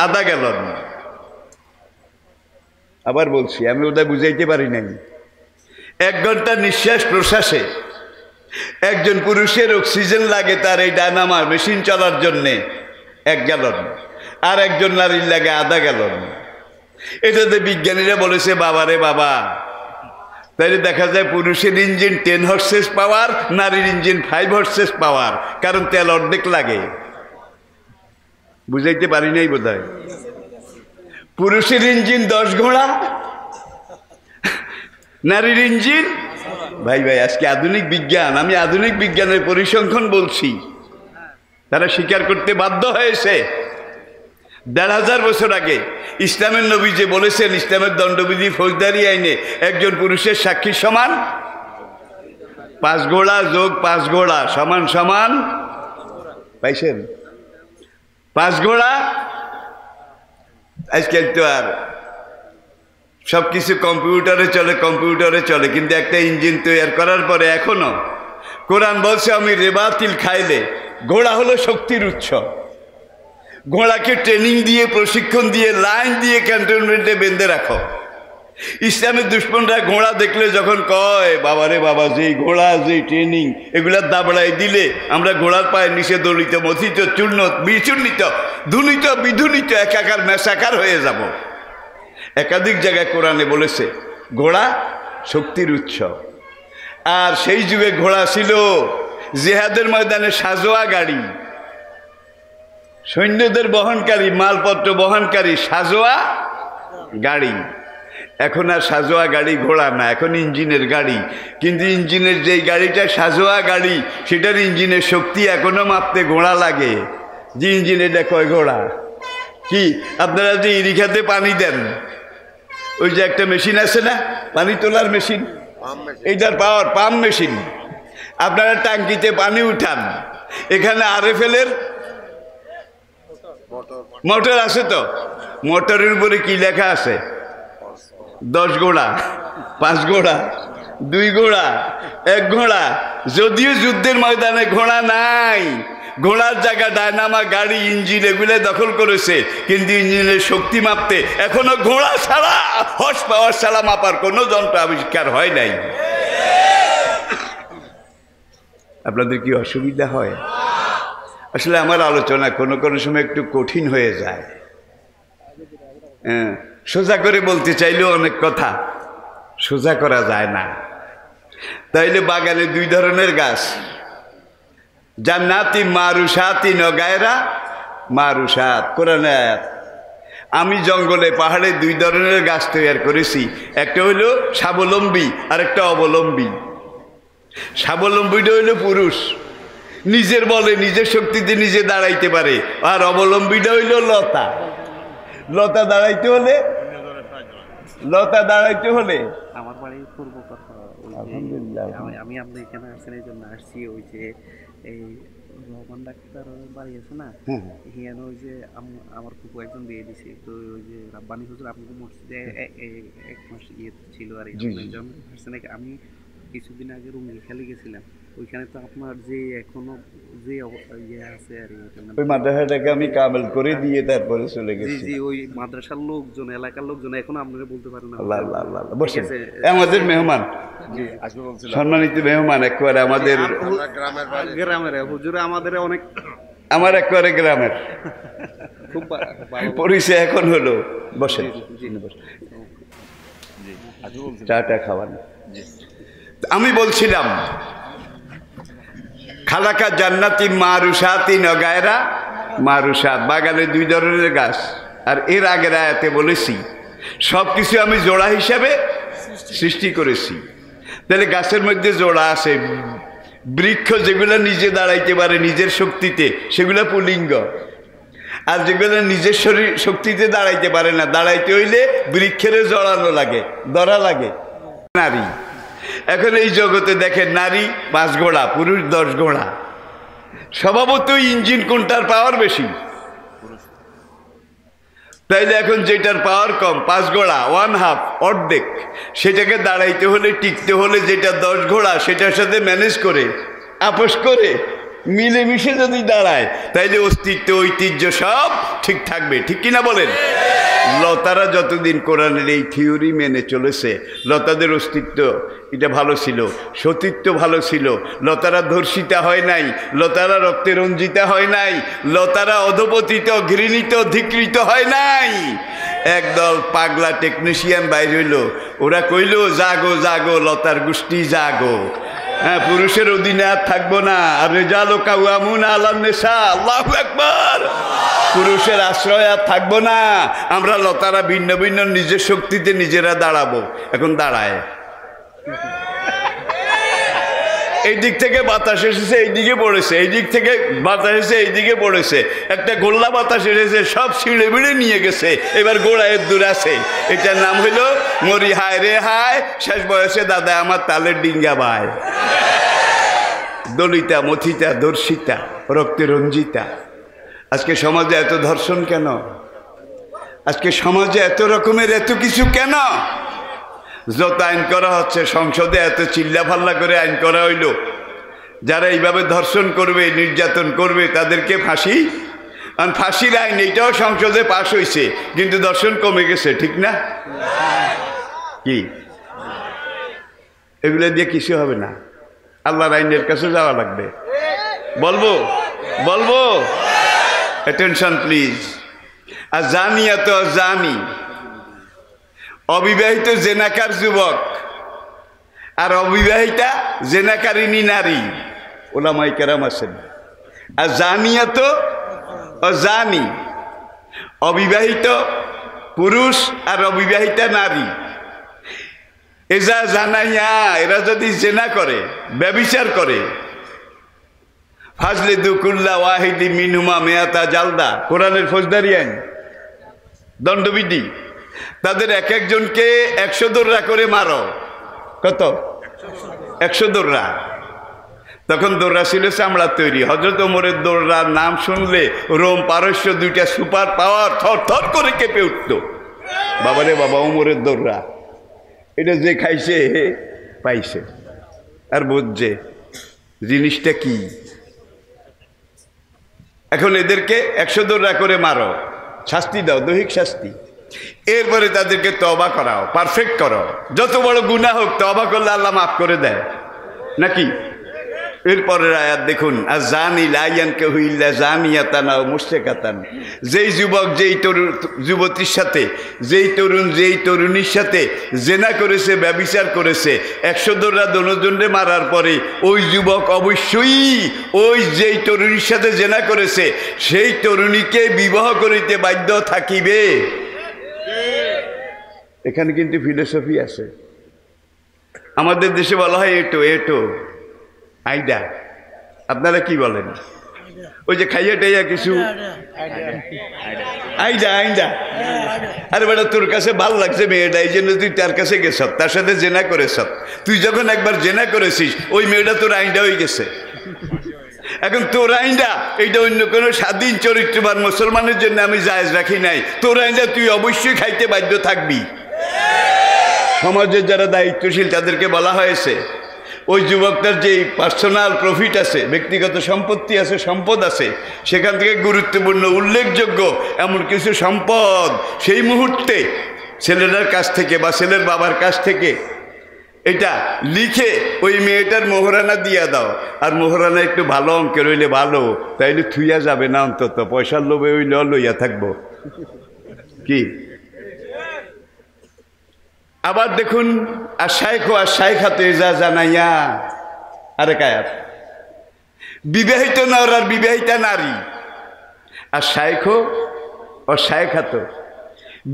আধা গ্যালন। আবার বলছি, আমি ওটা বুঝাইতে পারি নাই। 1 ঘন্টা নিঃশ্বাস প্রশ্বাসে একজন পুরুষের অক্সিজেন লাগে তার এই ডায়নামা মেশিন চলার জন্যে 1 গ্যালন, আর একজন নারীর লাগে আধা গ্যালন। এটাতে বিজ্ঞানীরা বলেছে বাবারে বাবা, তাইলে দেখা যায় পুরুষের ইঞ্জিন 10 হর্সেস পাওয়ার, নারীর ইঞ্জিন 5 হর্সেস পাওয়ার, কারণ তেল অর্ধেক লাগে। বুঝাইতে পারি নাই বোধহয়। পুরুষের ইঞ্জিন 10 ঘোড়া, নারীর ইঞ্জিন, ভাই আজকে আধুনিক বিজ্ঞান, আমি আধুনিক বিজ্ঞানের পরিসংখ্যান বলছি, তারা স্বীকার করতে বাধ্য হয়েছে। 1500 বছর আগে ইসলামের নবী যে বলেছেন, ইসলামের দণ্ডবিধি ফৌজদারি আইনে একজন পুরুষের সাক্ষী সমান 5 ঘোড়া যোগ 5 ঘোড়া সমান সমান, পাইছেন 5 ঘোড়া। আজকাল তো আর সবকিছু কম্পিউটারে চলে, কিন্তু একটা ইঞ্জিন তৈরি করার পরে এখনো কোরআন বলছে আমি রেবাতিল খাইলে, ঘোড়া হলো শক্তির উৎস। ঘোড়াকে ট্রেনিং দিয়ে, প্রশিক্ষণ দিয়ে, লাইন দিয়ে ক্যান্টনমেন্টে বেঁধে রাখো। ইসলামের দুশ্মনরা ঘোড়া দেখলে যখন কয় বাবারে বাবা, যেই ঘোড়া, যেই ট্রেনিং, এগুলার দাবড়াই দিলে আমরা ঘোড়ার পায়ের নিচে দলিত, মথিত, চূর্ণ, বিচূর্ণিত, ধুনিত, বিধুনিত, একাকার মেশাকার হয়ে যাব। একাধিক জায়গায় কোরআনে বলেছে ঘোড়া শক্তির উৎস। আর সেই যুগে ঘোড়া ছিল জিহাদের ময়দানে সাজোয়া গাড়ি, সৈন্যদের বহনকারী, মালপত্র বহনকারী সাজোয়া গাড়ি। এখন আর সাজোয়া গাড়ি ঘোড়া না, এখন ইঞ্জিনের গাড়ি। কিন্তু ইঞ্জিনের যেই গাড়িটা সাজোয়া গাড়ি, সেটার ইঞ্জিনের শক্তি এখনো মাপতে ঘোড়া লাগে। যে ইঞ্জিনে কয় ঘোড়া কি, আপনারা যে ইরিখাতে পানি দেন, ওই যে একটা মেশিন আছে না, পানি তোলার মেশিন, এইটার পাওয়ার পাম্প মেশিন। আপনারা ট্যাঙ্কিতে পানি উঠান, এখানে RFL এর মোটর আছে তো, মোটরের উপরে কি লেখা আছে? 10 ঘোড়া, 5 ঘোড়া, 2 ঘোড়া, 1 ঘোড়া। যদিও যুদ্ধের ময়দানে ঘোড়া নাই, ঘোড়ার জায়গা ডায়নামা গাড়ি, ইঞ্জিন এগুলো দখল করেছে, কিন্তু ইঞ্জিনের শক্তি মাপতে এখনো ঘোড়া ছাড়া, হর্স পাওয়ার ছাড়া মাপার কোনো যন্ত্র আবিষ্কার হয় নাই। আপনাদের কি অসুবিধা হয়? আসলে আমার আলোচনা কোনো কোনো সময় একটু কঠিন হয়ে যায়। সোজা করে বলতে চাইলেও অনেক কথা সোজা করা যায় না। তাইলে বাগানে 2 ধরনের গাছ, জান্নাতি মারুসাতি নগায়রা মারুসাত, কোরআনে আয়াত। আমি জঙ্গলে পাহাড়ে 2 ধরনের গাছ তৈরি করেছি, একটা হইল স্বাবলম্বী আর একটা অবলম্বী। স্বাবলম্বীটা হইল পুরুষ, নিজের বলে নিজের শক্তিতে নিজে দাঁড়াইতে পারে। আর অবলম্বীটা হইল লতা। লতা দাঁড়াইতে হলে আমার বাড়ি পূর্ব কথা, আমি আপনার এখানে আসছেন এই জন্য আসছি। ওই যে এই রহমান ডাক্তার বাড়ি আছে না, এখানে ওই যে আমার ফুপু একজন বিয়ে দিছে, তো ওই যে রাব্বানি হুজুর আপনাদের মসজিদে 1 মাস ছিল। আর আমি কিছুদিন আগে রুঙ্গি খেলে গেছিলাম, ওইখানে তো আপনার যে এখনো যে আছে আর ওই মাদ্রাসাটাকে আমি কামেল করে দিয়ে তারপরে চলে গেছি। জি, ওই মাদ্রাসার লোকজন, এলাকার লোকজন এখনো আপনারা বলতে পারেন না। বসে আমাদের মেহমান, সম্মানিত মেহমান, একবারে আমাদের গ্রামের হুজুর, আমাদের অনেক, আমার একবারে গ্রামের খুব পরিচয় এখন হলো। বসে চাটা খাওয়ান। আমি বলছিলাম খালাকা জান্নাতিন মারুসাতিন ও গায়রা মারুসাত, বাগানে দুই ধরনের গাছ। আর এর আগের আয়াতে বলেছি সব কিছু আমি জোড়া হিসাবে সৃষ্টি করেছি। তাহলে গাছের মধ্যে জোড়া আছে। বৃক্ষ যেগুলো নিজে দাঁড়াইতে পারে নিজের শক্তিতে সেগুলো পুলিঙ্গ, আর যেগুলো নিজের শরীর শক্তিতে দাঁড়াইতে পারে না, দাঁড়াইতে হইলে বৃক্ষের জড়ানো লাগে, ধরা লাগে, নারী। এখন এই জগতে দেখেন নারী 5 ঘোড়া, পুরুষ 10 ঘোড়া। স্বভাবতই ইঞ্জিন কোনটার পাওয়ার বেশি? তাইলে এখন যেটার পাওয়ার কম, 5 ঘোড়া 1/2 অর্ধেক, সেটাকে দাঁড়াইতে হলে টিকতে হলে যেটা 10 ঘোড়া সেটার সাথে ম্যানেজ করে আপোষ করে মিলেমিশে যদি দাঁড়ায় তাইলে অস্তিত্ব ঐতিহ্য সব ঠিক থাকবে। ঠিক কিনা বলেন? লতারা যতদিন কোরআনের এই থিওরি মেনে চলেছে, লতাদের অস্তিত্ব এটা ভালো ছিল, সতীত্ব ভালো ছিল। লতারা ধর্ষিতা হয় নাই, লতারা রক্তে রঞ্জিতা হয় নাই, লতারা অধপতিত ঘৃণিত ধিকৃত হয় নাই। একদল পাগলা টেকনিশিয়ান বাইর হইল, ওরা কইল জাগো জাগো লতার গোষ্ঠী জাগো, হ্যাঁ পুরুষের অধীনে আর থাকবো না। আর রেজালো কাওয়ামুন আলান নিসা, আল্লাহু আকবার, পুরুষের আশ্রয় আর থাকবো না। আমরা লতারা ভিন্ন ভিন্ন নিজের শক্তিতে নিজেরা দাঁড়াবো। এখন দাঁড়ায়, এই দিক থেকে বাতাস এসেছে এই দিকে পড়েছে, এই দিক থেকে বাতাস এসে এই দিকে পড়েছে, একটা গোল্লা বাতাস এসেছে সব ছিঁড়ে বিড়ে নিয়ে গেছে। এবার গোড়ায় দূর আছে, এটার নাম হইল মরি হায় রে হায়, শেষ বয়সে দাদা আমার তালের ডিঙ্গা ভাই। দলিতা মথিতা ধর্ষিতা রক্তে রঞ্জিতা। আজকে সমাজে এত ধর্ষণ কেন? আজকে সমাজে এত রকমের এত কিছু কেন? যত আইন করা হচ্ছে, সংসদে এত চিল্লাফাল্লা করে আইন করা হইল, যারা এইভাবে ধর্ষণ করবে নির্যাতন করবে তাদেরকে ফাঁসি। আর ফাঁসির আইন এইটাও সংসদে পাশ হয়েছে, কিন্তু ধর্ষণ কমে গেছে, ঠিক না? কি এগুলো দিয়ে কিছু হবে না, আল্লাহর আইনের কাছে যাওয়া লাগবে। বলবো বলবো অ্যাটেনশন প্লিজ। আর জানিয়া তো জানি, অবিবাহিত জেনাকার যুবক আর অবিবাহিতা জেনাকারিনী নারী, ওলামায়ে কেরাম আছেন। আর জানিয়া তো জানি, অবিবাহিত পুরুষ আর অবিবাহিতা নারী, এজা জানাইয়া এরা যদি জেনা করে, ব্যভিচার করে, ফাজলে দুকুল্লা ওয়াহিদি মিনহুমা মেয়াতা জালদা, কোরআনের ফৌজদারি আইন, দণ্ডবিধি। তাদের এক একজনকে 100 দৌড়া করে মারো। কত? 100 দৌড়া। তখন দৌড়া ছিল চামড়ার তৈরি। হযরত ওমরের দৌড়ার নাম শুনলে রোম পারস্য দুইটা সুপার পাওয়ার থর থর করে কেঁপে উঠত। বাবারে বাবা, ওমরের দৌড়া এটা যে খাইছে পাইছে, আর বুঝছে জিনিসটা কি। এখন এদেরকে 100 দৌড়া করে মারো, শাস্তি দাও, দৈহিক শাস্তি। এরপরে তাদেরকে তওবা করাও, পারফেক্ট করো। যত বড় গুনাহ হোক তওবা করলে আল্লাহ মাফ করে দেয় নাকি? এরপরের আয়াত দেখুন, আযানি লা ইয়ানকিহু ইল্লা যানিয়াতান আও মুশরিকাতান। যেই যুবক যেই যুবতীর সাথে, যেই তরুণ যেই তরুণীর সাথে জেনা করেছে, ব্যভিচার করেছে, 100 দৌড়া দোনোজনে মারার পরে ওই যুবক অবশ্যই ওই যেই তরুণীর সাথে জেনা করেছে সেই তরুণীকে বিবাহ করিতে বাধ্য থাকিবে। এখানে কিন্তু ফিলোসফি আছে। আমাদের দেশে বলা হয় এটো এটো আইডা, আপনারা কি বলেন? ওই যে খাইয়া টাইয়া কিছু আইডা আইডা। আরে বেটা, তোর কাছে ভালো লাগছে মেয়েটা, এই জন্য তুই তার কাছে গেছ, তার সাথে জেনা করেছ। তুই যখন একবার জেনা করেছিস ওই মেয়েটা তোর আইডা হয়ে গেছে। এখন তোর আইনটা এইটা অন্য কোনো স্বাধীন চরিত্রবান মুসলমানের জন্য আমি জায়েজ রাখি নাই। তোর আইনটা তুই অবশ্যই খাইতে বাধ্য থাকবি। সমাজের যারা দায়িত্বশীল তাদেরকে বলা হয়েছে ওই যুবকটার যে পার্সোনাল প্রফিট আছে, ব্যক্তিগত সম্পত্তি আছে, সম্পদ আছে, সেখান থেকে গুরুত্বপূর্ণ উল্লেখযোগ্য এমন কিছু সম্পদ সেই মুহূর্তে ছেলেটার কাছ থেকে বা ছেলের বাবার কাছ থেকে এটা লিখে ওই মেয়েটার মোহরানা দিয়া দাও। আর মোহরানা একটু ভালো অঙ্কের হইলে ভালো, তাইলে থুইয়া যাবে না, অন্তত পয়সার লোভে হইলে লইয়া থাকবো কি। আবার দেখুন, আর শাইখ ও আর শাইখাতে যা জানাইয়া আরেক আয়াত, বিবাহিত নর আর বিবাহিতা নারী, আর শায়েখও ও শায়েখাত,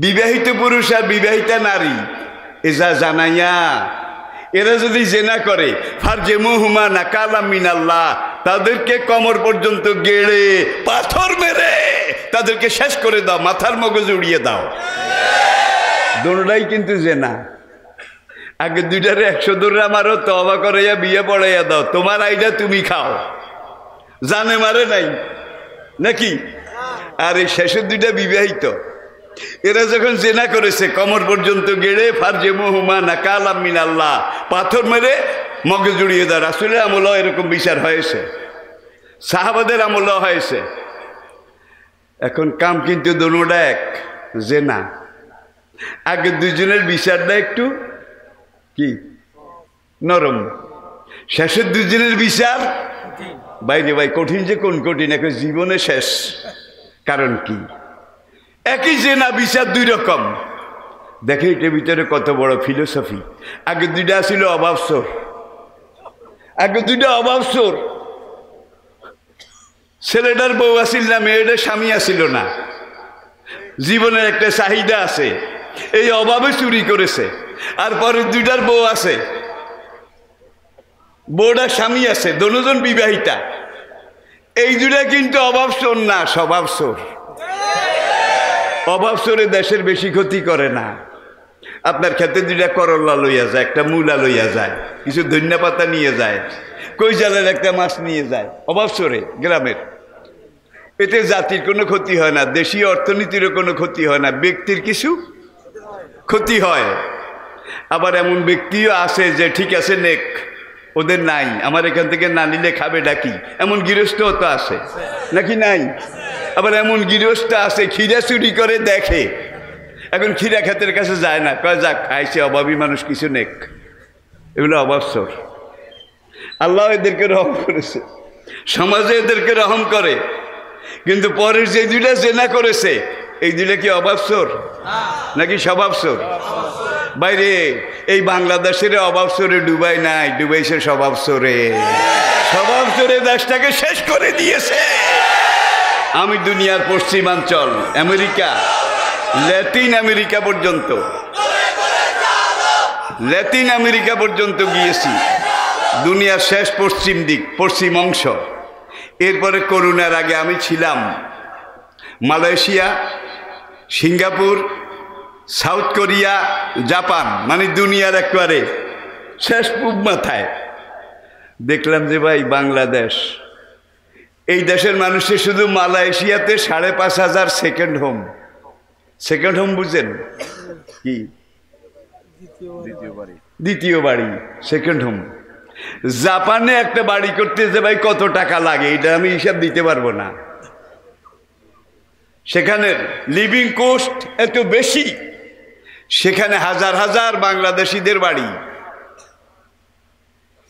বিবাহিত পুরুষ আর বিবাহিতা নারী, এজা জানাইয়া এরা যদি জেনা করে ফারজেমুহুমা নাকালাম মিনাল্লাহ, তাদেরকে কমর পর্যন্ত গেড়ে পাথর মেরে তাদেরকে শেষ করে দাও, মাথার মগজ উড়িয়ে দাও। দোনোটাই কিন্তু জেনা। আগে দুইটারে 100 দৌড়া মারো, তওবা করাইয়া বিয়ে পড়াইয়া দাও, তোমার আইডা তুমি খাও, জানে মারে নাই নাকি? আর এই শেষের দুইটা বিবাহিত, এরা যখন জেনা করেছে কমর পর্যন্ত গেড়ে ফারজেমুহুমা নাকালাম মিনাল্লাহ, পাথর মেরে মগজ জুড়িয়ে দেয়। রাসূলের আমলেও এরকম বিচার হয়েছে, সাহাবাদের আমলেও হয়েছে। এখন কাম কিন্তু দোনোটা এক, জেনা। আগে দুজনের বিচারটা একটু কি নরম, শেষের দুজনের বিচার বাইরে ভাই কঠিন, যে কোন কঠিন, এখন জীবনে শেষ। কারণ কি? একই জেনা, বিচার দুই রকম। দেখে এটার ভিতরে কত বড় ফিলোসফি। আগে দুইটা ছিল অভাবসোর, আগে দুইটা অভাবসোর, ছেলেটার বউ আসিল না, মেয়েটার স্বামী আসিল না, জীবনের একটা চাহিদা আছে, এই অভাবে চুরি করেছে। আর পরে দুইটার বউ আছে, বউটার স্বামী আছে, দুজন বিবাহিতা। এই দুইটা কিন্তু অভাবসোর না, স্বভাবসোর। অভাবসোরে দেশের বেশি ক্ষতি করে না। আপনার ক্ষেতে দুইটা করল্লা লইয়া যায়, একটা মূলা লইয়া যায়, কিছু ধনিয়া পাতা নিয়ে যায়, কই জালের একটা মাছ নিয়ে যায়, অভাবসোরে গ্রামের। এতে জাতির কোনো ক্ষতি হয় না, দেশীয় অর্থনীতিরও কোনো ক্ষতি হয় না, ব্যক্তির কিছু ক্ষতি হয়। আবার এমন ব্যক্তিও আছে যে ঠিক আছে নেক, ওদের নাই, আমার এখান থেকে না নিলে খাবে ডাকি, এমন গৃহস্থও তো আছে নাকি? নাই। আবার এমন গৃহস্থ আছে খিরা চুরি করে দেখে, এখন খিরা ক্ষেতের কাছে যায় না, কয় যাক খাইছে, অভাবী মানুষ, কিছু নেক। এগুলো অভাবসোর। আল্লাহ এদেরকে রহম করেছে, সমাজে এদেরকে রহম করে। কিন্তু পরের যে দুইটা জেনা করেছে, এই দুইটা কি অভাবসোর নাকি স্বভাবসোর? বাইরে এই বাংলাদেশের অভাবসোরে ডুবাই নাই, ডুবাইছে স্বভাবসোরে। স্বভাবসোরে দেশটাকে শেষ করে দিয়েছে। আমি দুনিয়ার পশ্চিমাঞ্চল, আমেরিকা, ল্যাটিন আমেরিকা পর্যন্ত, ল্যাটিন আমেরিকা পর্যন্ত গিয়েছি, দুনিয়ার শেষ পশ্চিম দিক, পশ্চিম অংশ। এরপরে করোনার আগে আমি ছিলাম Malaysia, Singapore, south Korea, Japan, মানে দুনিয়ার একবারে শেষ পূব মাথায়। দেখলাম যে ভাই বাংলাদেশ, এই দেশের মানুষের শুধু মালয়েশিয়াতে 5,500 সেকেন্ড হোম। সেকেন্ড হোম বুঝেন কি? দ্বিতীয় বাড়ি, সেকেন্ড হোম। জাপানে একটা বাড়ি করতে যে ভাই কত টাকা লাগে, এটা আমি হিসাব দিতে পারবো না। সেখানে লিভিং কস্ট এত বেশি, সেখানে হাজার হাজার বাংলাদেশিদের বাড়ি।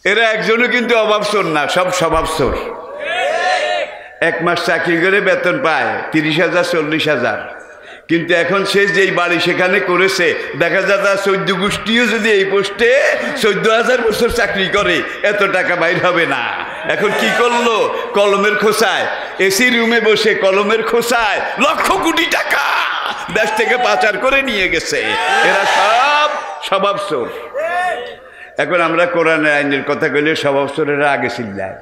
এরা একজনও কিন্তু অভাবসোর না, সব স্বভাবসোর। 1 মাস চাকরি করে বেতন পায় 30,000 40,000, কিন্তু এখন সে যেই বাড়ি সেখানে করেছে, দেখা যায় তার 14 গোষ্ঠীও যদি এই পোস্টে 14,000 বছর চাকরি করে, এত টাকা বাইর হবে না। এখন কি করলো? কলমের খোসায়, এসি রুমে বসে কলমের খোসায় লক্ষ কোটি টাকা দেশ থেকে পাচার করে নিয়ে গেছে। এরা সব স্বভাবসোর। এখন আমরা কোরআনের আইনের কথা কইলে স্বভাবসোরেরা আগে চিল্লায়।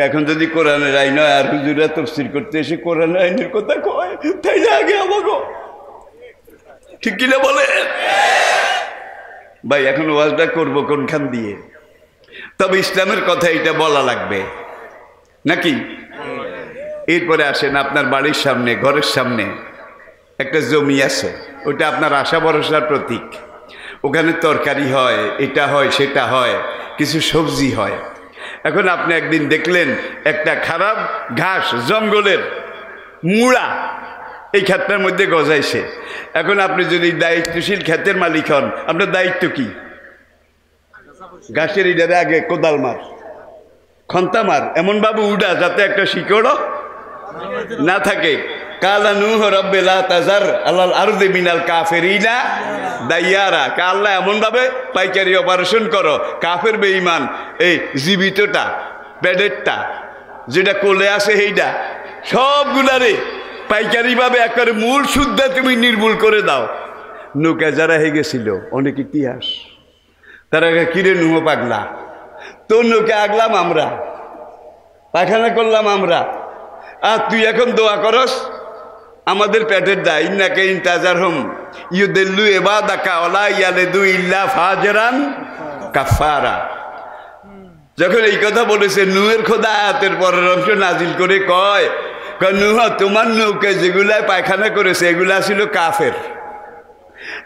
এখন যদি কোরআনের আইন হয়, আর হুজুরা তাফসীর করতে এসে কোরআনের আইনের কথা কয়, তাইলে আগে আমাকে ঠিক কিনা বলে ভাই? এখন ওয়াজটা করবো কোনখান দিয়ে? তবে ইসলামের কথা এটা বলা লাগবে নাকি? এরপরে আসেন, আপনার বাড়ির সামনে, ঘরের সামনে একটা জমি আছে, ওটা আপনার আশা ভরসার প্রতীক। ওখানে তরকারি হয়, এটা হয়, সেটা হয়, কিছু সবজি হয়। এখন আপনি একদিন দেখলেন একটা খারাপ ঘাস জঙ্গলের মুড়া এই ক্ষেতটার মধ্যে গজাইছে। এখন আপনি যদি দায়িত্বশীল ক্ষেতের মালিক হন, আপনার দায়িত্ব কি? ঘাসের ইডারে আগে কোদাল মার, খন্তা মার, এমন ভাবে উড়া যাতে একটা শিকড়ও না থাকে। কালা নূহ রব্বে লা তাজার আলাল আরদি মিনাল কাফিরিনা দাইয়ারা। আল্লাহ এমন ভাবে পাইকারি অপারেশন করো, কাফের বেঈমান এই জীবিতটা প্যাডেরটা যেটা কোলে আসে সেইটা সবগুলারে পাইকারিভাবে একবারে মূল সুদ্ধা তুমি নির্মূল করে দাও। নৌকা যারা হয়ে গেছিল অনেক ইতিহাস, তারা কিরে নুহ পাগলা, তোর নৌকা আগলাম আমরা, পায়খানা করলাম আমরা, আর তুই এখন দোয়া করস আমাদের পেটের দা ইন্নাকে ইন্তাজার হোম ইউদেল্লু এবা দাকা ওলা ইয়ালেদু ইল্লা ফাজরান কাফারা। যখন এই কথা বলেছে নুহের খোদা আয়াতের পরের অংশ নাজিল করে কয় নুহ তোমার নৌকা যেগুলা পায়খানা করেছে এগুলা ছিল কাফের,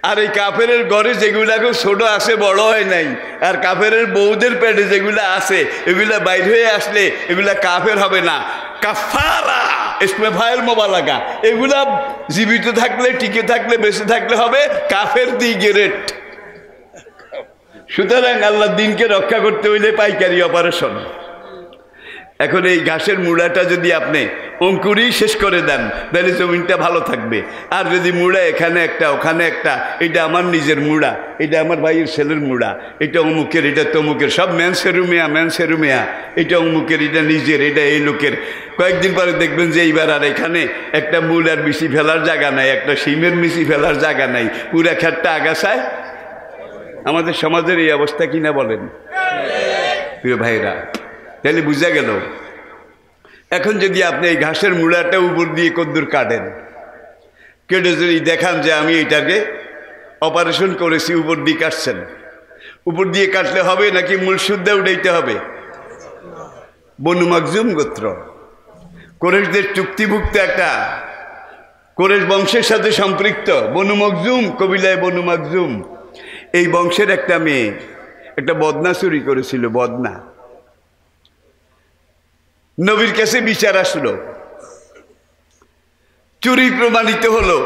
আর এই কাফের ঘরে যেগুলা ছোট আছে বড় হয় নাই, আর কাফের বউদের পেটে যেগুলা আছে এগুলা বাইর হয়ে আসলে এগুলা কাফের হবে না, কাফারা ইসমে ফাইল মোবালাগা, এগুলা জীবিত থাকলে টিকে থাকলে বেঁচে থাকলে হবে কাফের দি গেরেট। সুতরাং আল্লাহর দিনকে রক্ষা করতে হইলে পাইকারি অপারেশন। এখন এই ঘাসের মুড়াটা যদি আপনি অঙ্কুরই শেষ করে দেন তাহলে জমিনটা ভালো থাকবে। আর যদি মুড়া এখানে একটা ওখানে একটা, এটা আমার নিজের মুড়া, এটা আমার ভাইয়ের ছেলের মুড়া, এটা অমুকের, এটা তমুকের, সব ম্যানসেরুমিয়া, এটা অমুকের, এটা নিজের, এটা এই লোকের, কয়েকদিন পরে দেখবেন যে এইবার আর এখানে একটা মূল আর মিশি ফেলার জায়গা নাই, একটা শিমের মিশি ফেলার জায়গা নাই, পুরা খেটটা আগাছায়। আমাদের সমাজের এই অবস্থা কিনা বলেন প্রিয় ভাইরা? তাহলে বুঝা গেল এখন যদি আপনি এই ঘাসের মুড়াটা উপর দিয়ে কদ্দুর কাটেন, কেটে যদি দেখান যে আমি এটাকে অপারেশন করেছি, উপর দিয়ে কাটছেন, উপর দিয়ে কাটলে হবে নাকি মূল শুদ্ধা উঠাইতে হবে? বনু মাকজুম গোত্র, কোরেশদের চুক্তিভুক্ত একটা, কোরেশ বংশের সাথে সম্পৃক্ত বনু মাকজুম, কবিলায় বনু মাকজুম, এই বংশের একটা মেয়ে একটা বদনা চুরি করেছিল। বদনা নবীর কাছে বিচার আসলো, চুরি প্রমাণিত হলো,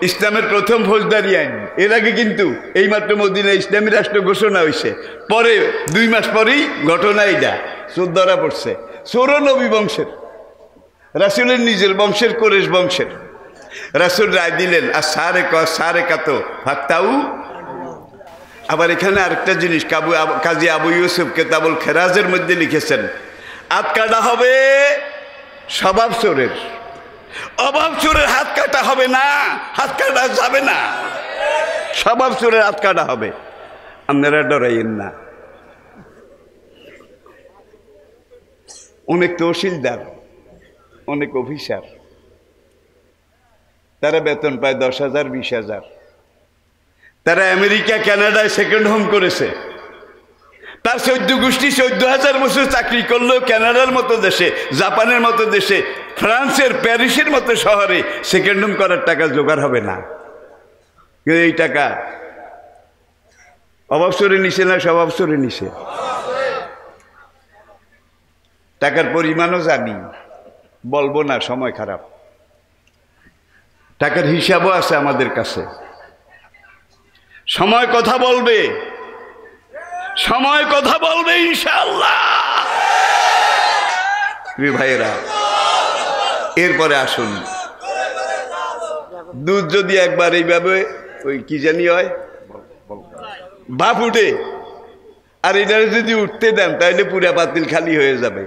ইসলামের প্রথম ফৌজদারি আইন। এর আগে কিন্তু এইমাত্র মদিনা ইসলামী রাষ্ট্র ঘোষণা হয়েছে, পরে 2 মাস পরেই ঘটনা এটা চোর ধরা পড়ছে। চোরও নবী বংশের, রাসূলের নিজের বংশের, কোরেশ বংশের। রাসূল রায় দিলেন আর সারে কাতো ফাক্তাউ। আবার এখানে আরেকটা জিনিস কাজী আবু ইউসুফ কেতাবুল খেরাজের মধ্যে লিখেছেন, হাত কাটা হবে স্বভাব চোরের, অভাব চোরের হাত কাটা হবে না, হাত কাটা যাবে না, স্বভাব চোরের হাত কাটা হবে। আপনারা ডরাইয়েন না। অনেক তহসিলদার, অনেক অফিসার, তারা বেতন পায় 10,000 20,000, তারা আমেরিকা কানাডায় সেকেন্ড হোম করেছে, তার 14 গোষ্ঠী 14,000 বছর চাকরি করলেও কানাডার মতো দেশে, জাপানের মতো দেশে, ফ্রান্সের প্যারিসের মতো শহরে সেকেন্ড হোম করার টাকা জোগাড় হবে না। কিন্তু এই টাকা অভাব চোরে নিছে না স্বভাব চোরে নিছে? টাকার পরিমাণও জানি, বলবো না, সময় খারাপ। টাকার হিসাবও আছে আমাদের কাছে, সময় কথা বলবে, সময় কথা বলবে ইনশাআল্লাহ। প্রিয় ভাইয়েরা, এরপরে আসুন, দুধ যদি একবার এইভাবে ওই কি জানি হয় ভাপ উঠে, আর এটারে যদি উঠতে দেন তাহলে পুরা পাতিল খালি হয়ে যাবে।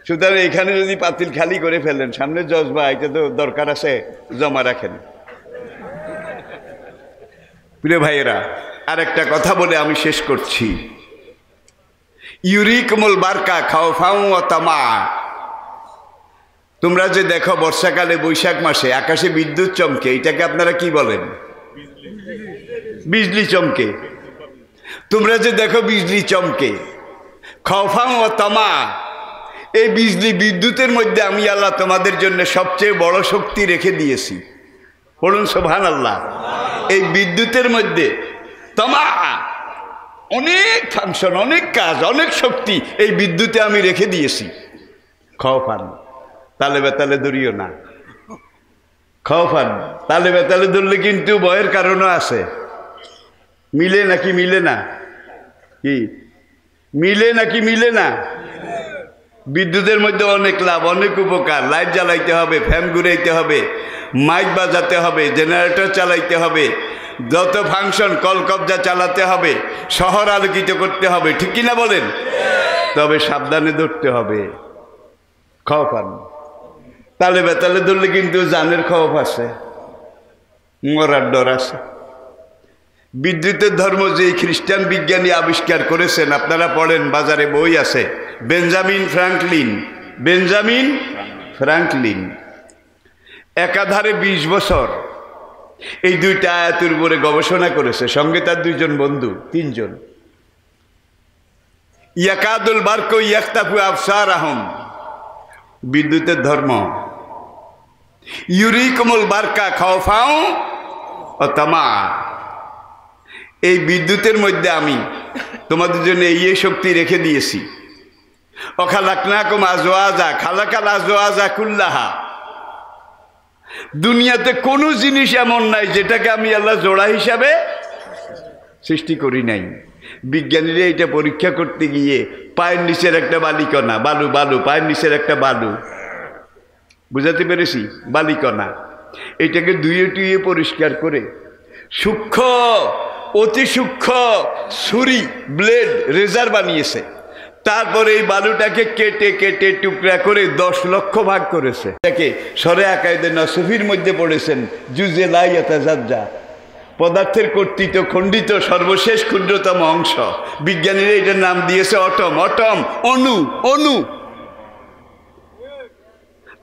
সুতরাং এখানে যদি পাতিল খালি করে ফেলেন, সামনে জজবা এটা তো দরকার আছে, জমা রাখেন। প্রিয় ভাইয়েরা, আর একটা কথা বলে আমি শেষ করছি। ইউরিকুমুল বারকা খাওফাউ ওয়া তামা। তোমরা যে দেখো বর্ষাকালে বৈশাখ মাসে আকাশে বিদ্যুৎ চমকে, এটাকে আপনারা কি বলেন? বিজলি চমকে। তোমরা যে দেখো বিজলি চমকে, খাওফাউ ওয়া তামা, এই বিজলি বিদ্যুতের মধ্যে আমি আল্লাহ তোমাদের জন্য সবচেয়ে বড় শক্তি রেখে দিয়েছি। বলুন সুবহানাল্লাহ। এই বিদ্যুতের মধ্যে তোমা অনেক ফাংশন, অনেক কাজ, অনেক শক্তি এই বিদ্যুতে আমি রেখে দিয়েছি। খাওফান, তালে বেতালে ধরিও না। খাওফান, তালে বেতালে ধরলে কিন্তু ভয়ের কারণও আছে। মিলে নাকি মিলে না? কি মিলে নাকি মিলে না? বিদ্যুতের মধ্যে অনেক লাভ, অনেক উপকার। লাইট জ্বালাইতে হবে, ফ্যান ঘুরাইতে হবে, মাইক বাজাতে হবে, জেনারেটর চালাইতে হবে, যত ফাংশন কলকবজা চালাতে হবে, শহর আলোকিত করতে হবে, ঠিক কিনা বলেন? তবে সাবধানে ধরতে হবে। খওফ আন, তালে বেতালে ধরলে কিন্তু জানের খওফ আছে, মরার ডর আছে। বিদ্যুতের ধর্ম যে খ্রিস্টান বিজ্ঞানী আবিষ্কার করেছেন, আপনারা পড়েন, বাজারে বই আছে, বেঞ্জামিন ফ্রাঙ্কলিন একাধারে 20 বছর এই দুইটা আয়াতের উপরে গবেষণা করেছে, সঙ্গে তার 2 জন বন্ধু, 3 জন। ইয়াকাদুল বারকু ইয়াখতাফু আবসারাহুম, বিদ্যুতের ধর্ম। ইউরিকুমুল বারকা খাওফাও ও তামা, এই বিদ্যুতের মধ্যে আমি তোমাদের জন্য এই শক্তি রেখে দিয়েছি। অখালাকনাকুম আজওয়াজা, খালাকাল আজওয়াজা কুল্লাহা, দুনিয়াতে কোনো জিনিস এমন নাই যেটাকে আমি আল্লাহ জোড়া হিসাবে সৃষ্টি করি নাই। বিজ্ঞানীরা এটা পরীক্ষা করতে গিয়ে পায়ের নিচের একটা বালিকণা, বালু পায়ের নিচের একটা বালু, বুঝাতে পেরেছি, বালিকণা, এটাকে ধুয়ে টুয়ে পরিষ্কার করে সূক্ষ্ম, অতি সূক্ষ্ম ছুরি, ব্লেড, রেজার বানিয়েছে। তারপরে এই বালুটাকে কেটে কেটে টুকরা করে 10 লক্ষ ভাগ করেছে। এটাকে সরে আকাইদে নসফির মধ্যে পড়েছেন, জুজে লা ইয়াতাজাজ্জা, পদার্থের কর্তৃত্ব খণ্ডিত সর্বশেষ ক্ষুদ্রতম অংশ। বিজ্ঞানীরা এটার নাম দিয়েছে অটম, অণু।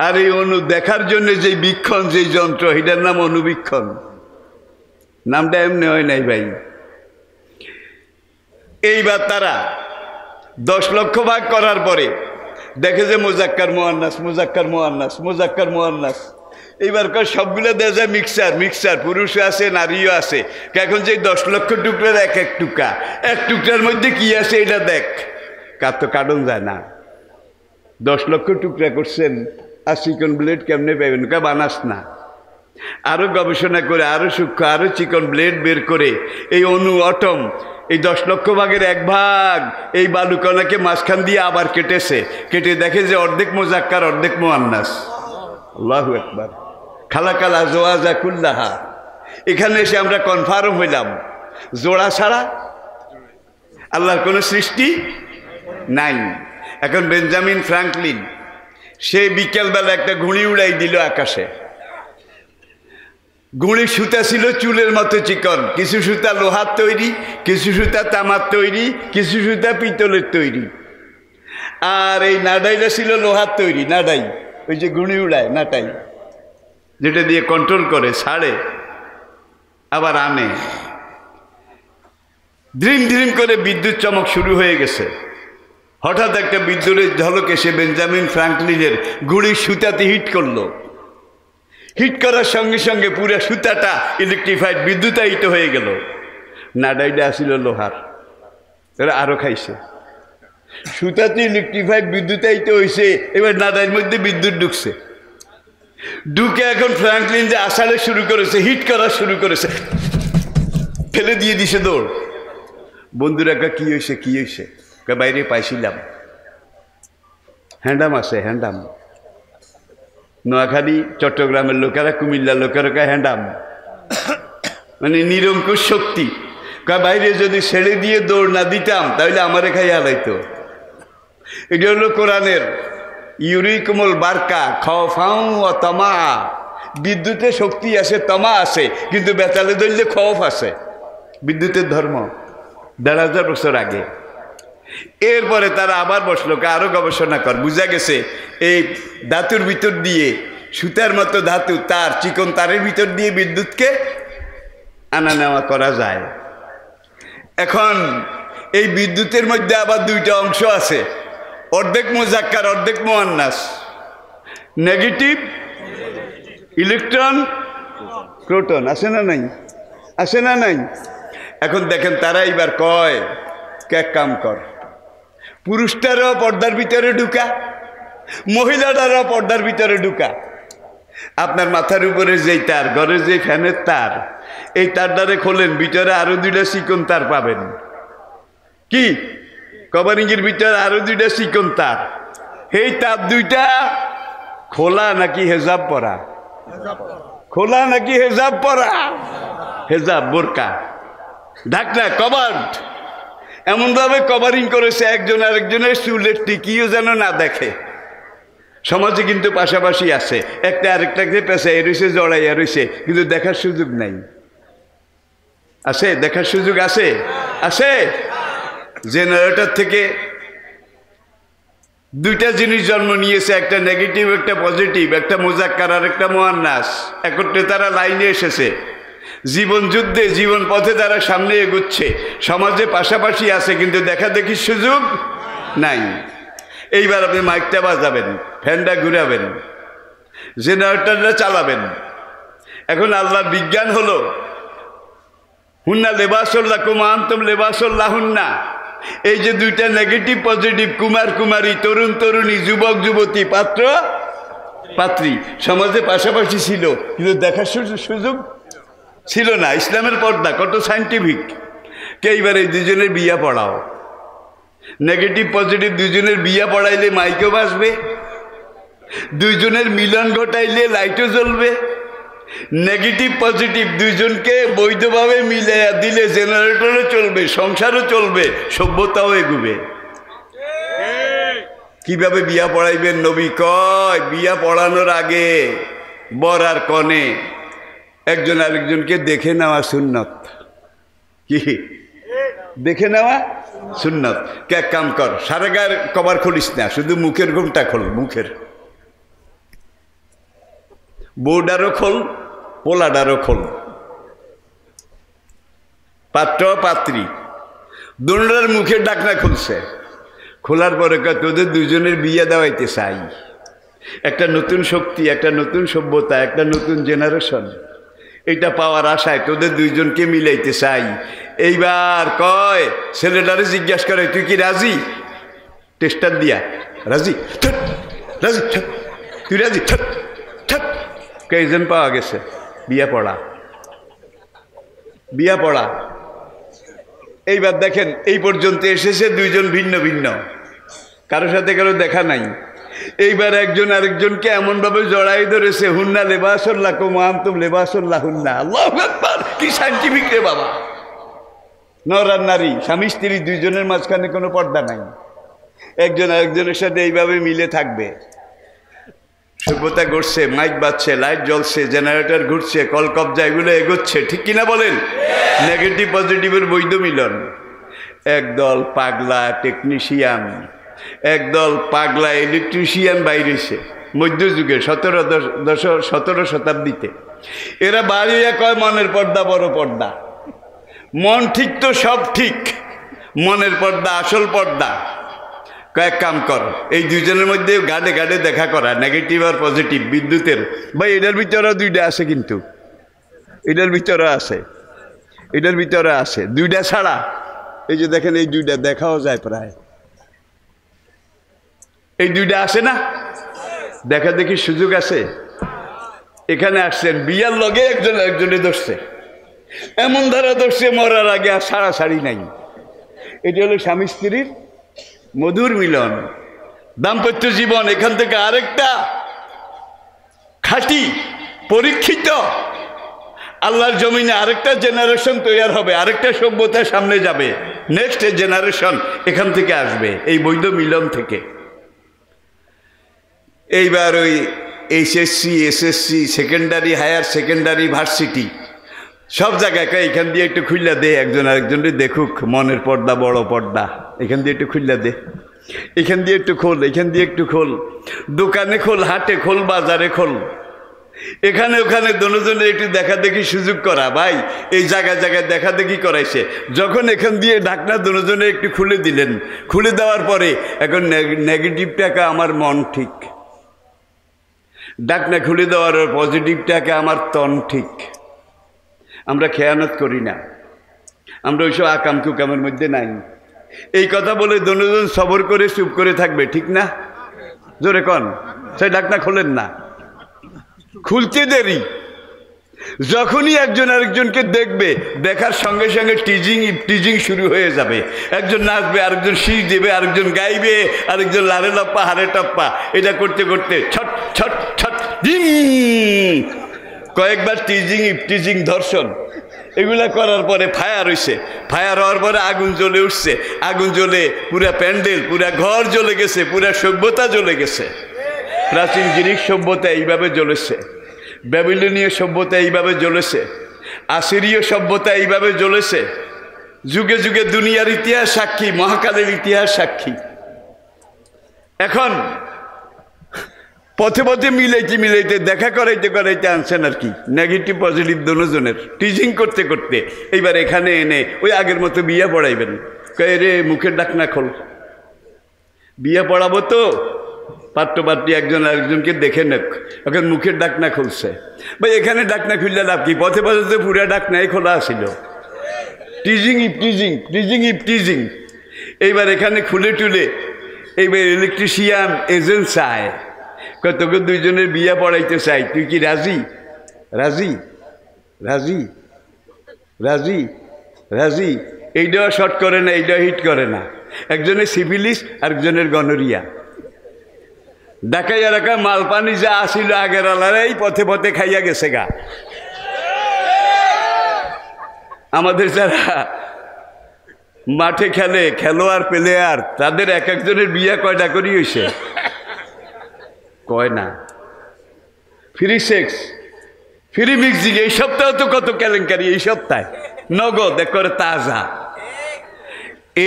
আর এই অণু দেখার জন্য যে বীক্ষণ, যে যন্ত্র, এটার নাম অণুবীক্ষণ। নামটা এমনি হয় নাই ভাই। এইবার তারা 10 লক্ষ ভাগ করার পরে দেখে যে মুজাক্কার মুয়ান্নাস। এইবার সবগুলো দেওয়া যায় মিক্সার, পুরুষও আছে নারীও আছে। এখন যে 10 লক্ষ টুকরার এক টুকরার মধ্যে কি আছে এটা দেখ, কার তো কাটন যায় না। 10 লক্ষ টুকরা করছেন, আর চিকন ব্লেড কেমনে পাবেন? বানাস না। আরো গবেষণা করে আরো সূক্ষ্ম, আরো চিকন ব্লেড বের করে এই অণু, অটম, এই 10 লক্ষ ভাগের 1 ভাগ এই বালুকণাকে মাঝখান দিয়ে আবার কেটে দেখে যে অর্ধেক মুজাক্কার অর্ধেক মুয়ান্নাস। আল্লাহু আকবার। খালাকাল আজওয়াজা কুল্লাহা। এখানে এসে আমরা কনফার্ম হইলাম, জোড়া ছাড়া আল্লাহর কোনো সৃষ্টি নাই। এখন বেঞ্জামিন ফ্রাঙ্কলিন সে বিকেলবেলা একটা ঘুড়ি উড়াই দিল আকাশে। ঘুড়ির সুতা ছিল চুলের মতো চিকন, কিছু সুতা লোহার তৈরি, কিছু সুতা তামার তৈরি, কিছু সুতা পিতলের তৈরি। আর এই নাডাইটা ছিল লোহার তৈরি, নাডাই, ওই যে ঘুড়ি উড়ায় নাটাই, যেটা দিয়ে কন্ট্রোল করে, ছাড়ে আবার আনে। ধ্রিম করে বিদ্যুৎ চমক শুরু হয়ে গেছে। হঠাৎ একটা বিদ্যুতের ঝলক এসে বেঞ্জামিন ফ্রাঙ্কলিনের ঘুড়ির সুতাতে হিট করলো। হিট করার সঙ্গে সঙ্গে পুরো সুতাটা ইলেকট্রিফাইড, বিদ্যুতায়িত হয়ে গেল। নাডাইটা আসিল লোহার, এরা আরো খাইছে। সুতাতে ইলেকট্রিফাইড, বিদ্যুতায়িত হয়েছে। এবার নাডাইয়ের মধ্যে বিদ্যুৎ ঢুকে এখন ফ্রাঙ্কলিন যে আসারে শুরু করেছে, হিট করা শুরু করেছে, ফেলে দিয়ে দিছে দৌড়। বন্ধুরা কি হয়েছে? বাইরে পাইছিলাম, হ্যান্ডাম আছে, হ্যান্ডাম। নোয়াখালী, চট্টগ্রামের লোকেরা, কুমিল্লার লোকেরা হ্যান্ডাম, মানে নিরঙ্কুশ শক্তি। বাইরে যদি ছেড়ে দিয়ে দৌড় না দিতাম তাহলে আমারে খাই হারাইতো। এটা হলো কোরআনের ইউরিকুমুল বারকা খাওফাও ও তামা। বিদ্যুতের শক্তি আছে, তামা আছে, কিন্তু বেতালে ধরলে খওফ আছে। বিদ্যুতের ধর্ম ১,৫০০ বছর আগে। এরপরে তারা আবার বসলো, আরো গবেষণা কর। বুঝা গেছে এই ধাতুর ভিতর দিয়ে, সুতার মতো ধাতু, তার, চিকন তারের ভিতর দিয়ে বিদ্যুৎকে আনা নেওয়া করা যায়। এখন এই বিদ্যুতের মধ্যে আবার 2টা অংশ আছে, অর্ধেক মুজাক্কার অর্ধেক মুয়ান্নাস, নেগেটিভ ইলেকট্রন, প্রোটন। আছে না নাই? এখন দেখেন তারা এইবার কয়, এক কাম কর, পুরুষটারও পর্দার ভিতরে ঢুকা, মহিলাটারও পর্দার ভিতরে ঢুকা। আপনার মাথার উপরে যেই তার, ঘরের যে ফ্যানের তার, এই তারটারে খোলেন, ভিতরে আরো 2টা চিকন তার পাবেন। কি কভারিংয়ের ভিতরে আরো 2টা চিকন তার। এই তার 2টা খোলা নাকি হেজাব পরা? খোলা নাকি হেজাব পরা? হেজাব, বোরকা, ঢাকনা, কভার্ড। এমনভাবে কভারিং করেছে একজন আরেকজনের চুলের টিকিও যেন না দেখে। সমাজে কিন্তু পাশাপাশি আছে, একটা আরেকটাকে পেঁচাইয়া রয়েছে, জড়াইয়া রয়েছে, কিন্তু দেখার সুযোগ নাই। আছে দেখার সুযোগ আছে? আছে। জেনারেটর থেকে দুইটা জিনিস জন্ম নিয়েছে, একটা নেগেটিভ একটা পজিটিভ, একটা মুজাক্কার আর একটা মুআন্নাস। একত্রে তারা লাইনে এসেছে, জীবন যুদ্ধে জীবন পথে তারা সামনে এগুচ্ছে। সমাজে পাশাপাশি আছে কিন্তু দেখা দেখি সুযোগ নাই। এইবার আপনি মাইকটা বাজাবেন, ফ্যানটা ঘুরাবেন, জেনারেটরটা চালাবেন। এখন আল্লাহর বিজ্ঞান হলো হুন্না লেবাসুল লাকুম আনতুম লেবাসুল লাহুন্না। এই যে দুইটা নেগেটিভ পজিটিভ, কুমার কুমারী, তরুণ তরুণী, যুবক যুবতী, পাত্র পাত্রী সমাজে পাশাপাশি ছিল কিন্তু দেখার সুযোগ ছিল না। ইসলামের পর্দা কত সাইন্টিফিক। এইবার এই দুজনের বিয়া পড়াও, নেগেটিভ পজিটিভ দুজনের বিয়া পড়াইলে মাইকও বাজবে, দুইজনের মিলন ঘটাইলে লাইটও জ্বলবে। নেগেটিভ পজিটিভ দুইজনকে বৈধভাবে মিলাইয়া দিলে জেনারেটরও চলবে, সংসারও চলবে, সভ্যতাও এগুবে। কিভাবে বিয়া পড়াইবেন? নবী কয় বিয়া পড়ানোর আগে বর আর কনে একজন আরেকজনকে দেখে নেওয়া সুন্নত। কি দেখে নেওয়া সুন্নত? এক কাম কর, সারা গায়ের কভার খুলিস না, শুধু মুখের ঘুমটা খোল। মুখের বউডারও খোল, পোলাডারও খোল, পাত্র পাত্রী দুটার মুখের ডাকনা খুলছে। খোলার পরে তোদের দুজনের বিয়ে দেওয়াইতে চাই। একটা নতুন শক্তি, একটা নতুন সভ্যতা, একটা নতুন জেনারেশন, এটা পাওয়ার আশায় তোদের দুইজনকে মিলাইতে চাই। এইবার কয় ছেলেটারে জিজ্ঞাসা করে তুই কি রাজি? টেস্টার দিয়া রাজি, রাজি, তুই রাজি? কয়জন পাওয়া গেছে? বিয়া পড়া, বিয়া পড়া। এইবার দেখেন এই পর্যন্ত এসেছে দুইজন ভিন্ন ভিন্ন, কারোর সাথে কারো দেখা নাই। এইবার একজন আরেকজনকে এমনভাবে জড়াই ধরেছে, হুন্না লেবাসুল লাকুম ওয়া আনতুম লেবাসুল লাহুন্না। আল্লাহু আকবার! কি সাইন্টিফিক রে বাবা! নর আর নারী, স্বামী স্ত্রী দুইজনের মাঝখানে কোনো পর্দা নাই, একজন আরেকজনের সাথে এইভাবে মিলে থাকবে। সভ্যতা ঘটছে, মাইক বাজছে, লাইট জ্বলছে, জেনারেটর ঘুরছে, কলকবজা এগুলো এগোচ্ছে, ঠিক কিনা বলেন? নেগেটিভ পজিটিভের বৈধ মিলন। একদল পাগলা টেকনিশিয়ান, একদল পাগলা ইলেকট্রিশিয়ান বাইরেছে মধ্যযুগে 17 শতাব্দীতে। এরা বাড়িয়ে কয় মনের পর্দা বড় পর্দা। মন ঠিক তো সব ঠিক, মনের পর্দা আসল পর্দা। কয়েক কাম কর, এই দুইজনের মধ্যে গাড়ে গাড়ে দেখা করা, নেগেটিভ আর পজিটিভ বিদ্যুতের। ভাই এটার ভিতরে দুইটা আছে, কিন্তু এটার ভিতরে আছে, এটার ভিতরে আছে দুইটা ছাড়া। এই যে দেখেন এই দুইটা দেখাও যায় প্রায়, এই দুইটা আসে না, দেখা দেখি সুযোগ আছে। এখানে আসছেন বিয়ার লগে একজন একজনে ধরছে, এমন ধারা ধরছে মরার আগে আর সাড়াসাড়ি নাই। এটি হলো স্বামী স্ত্রীর মধুর মিলন, দাম্পত্য জীবন। এখান থেকে আরেকটা খাঁটি পরীক্ষিত আল্লাহর জমিনে আরেকটা জেনারেশন তৈরি হবে, আরেকটা সভ্যতার সামনে যাবে, নেক্সট জেনারেশন এখান থেকে আসবে, এই বৈধ মিলন থেকে। এইবার ওই HSC, SSC, secondary, higher secondary, varsity সব জায়গায় এখান দিয়ে একটু খুললা দে, একজন আরেকজনকে দেখুক মনের পর্দা বড় পর্দা, এখান দিয়ে একটু খুললা দে, এখান দিয়ে একটু খোল, এখান দিয়ে একটু খোল, দোকানে খোল, হাটে খোল, বাজারে খোল, এখানে ওখানে দুজনের একটু দেখা দেখি সুযোগ করা। ভাই এই জায়গায় জায়গায় দেখা দেখি করাইছে, যখন এখান দিয়ে ঢাকনা দুজনে একটু খুলে দিলেন, খুলে দেওয়ার পরে এখন নেগেটিভটাকে আমার মন ঠিক, ঢাকনা খুলে দেওয়ার পজিটিভটাকে আমার তন ঠিক। আমরা খেয়ানত করি না, আমরা ওইসব আকাম কুকামের মধ্যে নাই। এই কথা বলে দুজন সবর করে চুপ করে থাকবে, ঠিক না? জোরে কন, সেই ঢাকনা খোলেন না, খুলতে দেরি। যখনই একজন আরেকজনকে দেখবে, দেখার সঙ্গে সঙ্গে টিজিং শুরু হয়ে যাবে। একজন নাচবে, আরেকজন শীষ দেবে, আরেকজন গাইবে, আরেকজন লারে লপ্পা হারে টপ্পা, এটা করতে করতে ছট ছট ছট কয়েকবার টিজিং ধর্ষণ, এগুলা করার পরে ফায়ার হইছে, ফায়ার হওয়ার পরে আগুন জ্বলে উঠছে, আগুন জ্বলে পুরা প্যান্ডেল, পুরা ঘর জ্বলে গেছে, পুরা সভ্যতা জ্বলে গেছে। প্রাচীন গ্রিক সভ্যতা এইভাবে জ্বলেছে, ব্যাবিলনীয় সভ্যতা এইভাবে জ্বলেছে, আসিরীয় সভ্যতা এইভাবে জ্বলেছে। যুগে যুগে দুনিয়ার ইতিহাস সাক্ষী, মহাকালের ইতিহাস সাক্ষী। এখন পথে পথে মিলাইতে দেখা করাইতে আনছেন আর কি, নেগেটিভ পজিটিভ দুজনের টিচিং করতে করতে এইবার এখানে এনে ওই আগের মতো বিয়া পড়াইবেন। কয়ে রে মুখের ডাকনা খোল, বিয়া পড়াবো তো পাত্রপাত্রী একজন আরেকজনকে দেখে নেক, এখন মুখের ডাকনা খুলছে। ভাই এখানে ডাকনা খুললে লাভ কি? পথে পথে তো পুরা ডাকনাই খোলা আসিল। টিজিং। এইবার এখানে খুলে টুলে এইবার ইলেকট্রিশিয়ান এজেন্ট চায়, তোকে দুইজনের বিয়া পড়াইতে চাই, তুই কি রাজি? রাজি রাজি রাজি রাজি এইটাও শর্ট করে না, এইটাও হিট করে না। একজনের সিফিলিস আরেকজনের গনোরিয়া। ডাকাইয়া রাখা মালপানি যা আসিল আগের আলারাই পথে পথে খাইয়া গেছে গা। আমাদের যারা মাঠে খেলে, খেলোয়াড় প্লেয়ার, তাদের এক একজনের বিয়া কয়টা করি হয়েছে? কয় না। ফ্রি সেক্স, ফ্রি মিক্সিং, এই সপ্তাহে তো কত কেলেঙ্কারি, এই সপ্তাহে নগদ করে তাজা।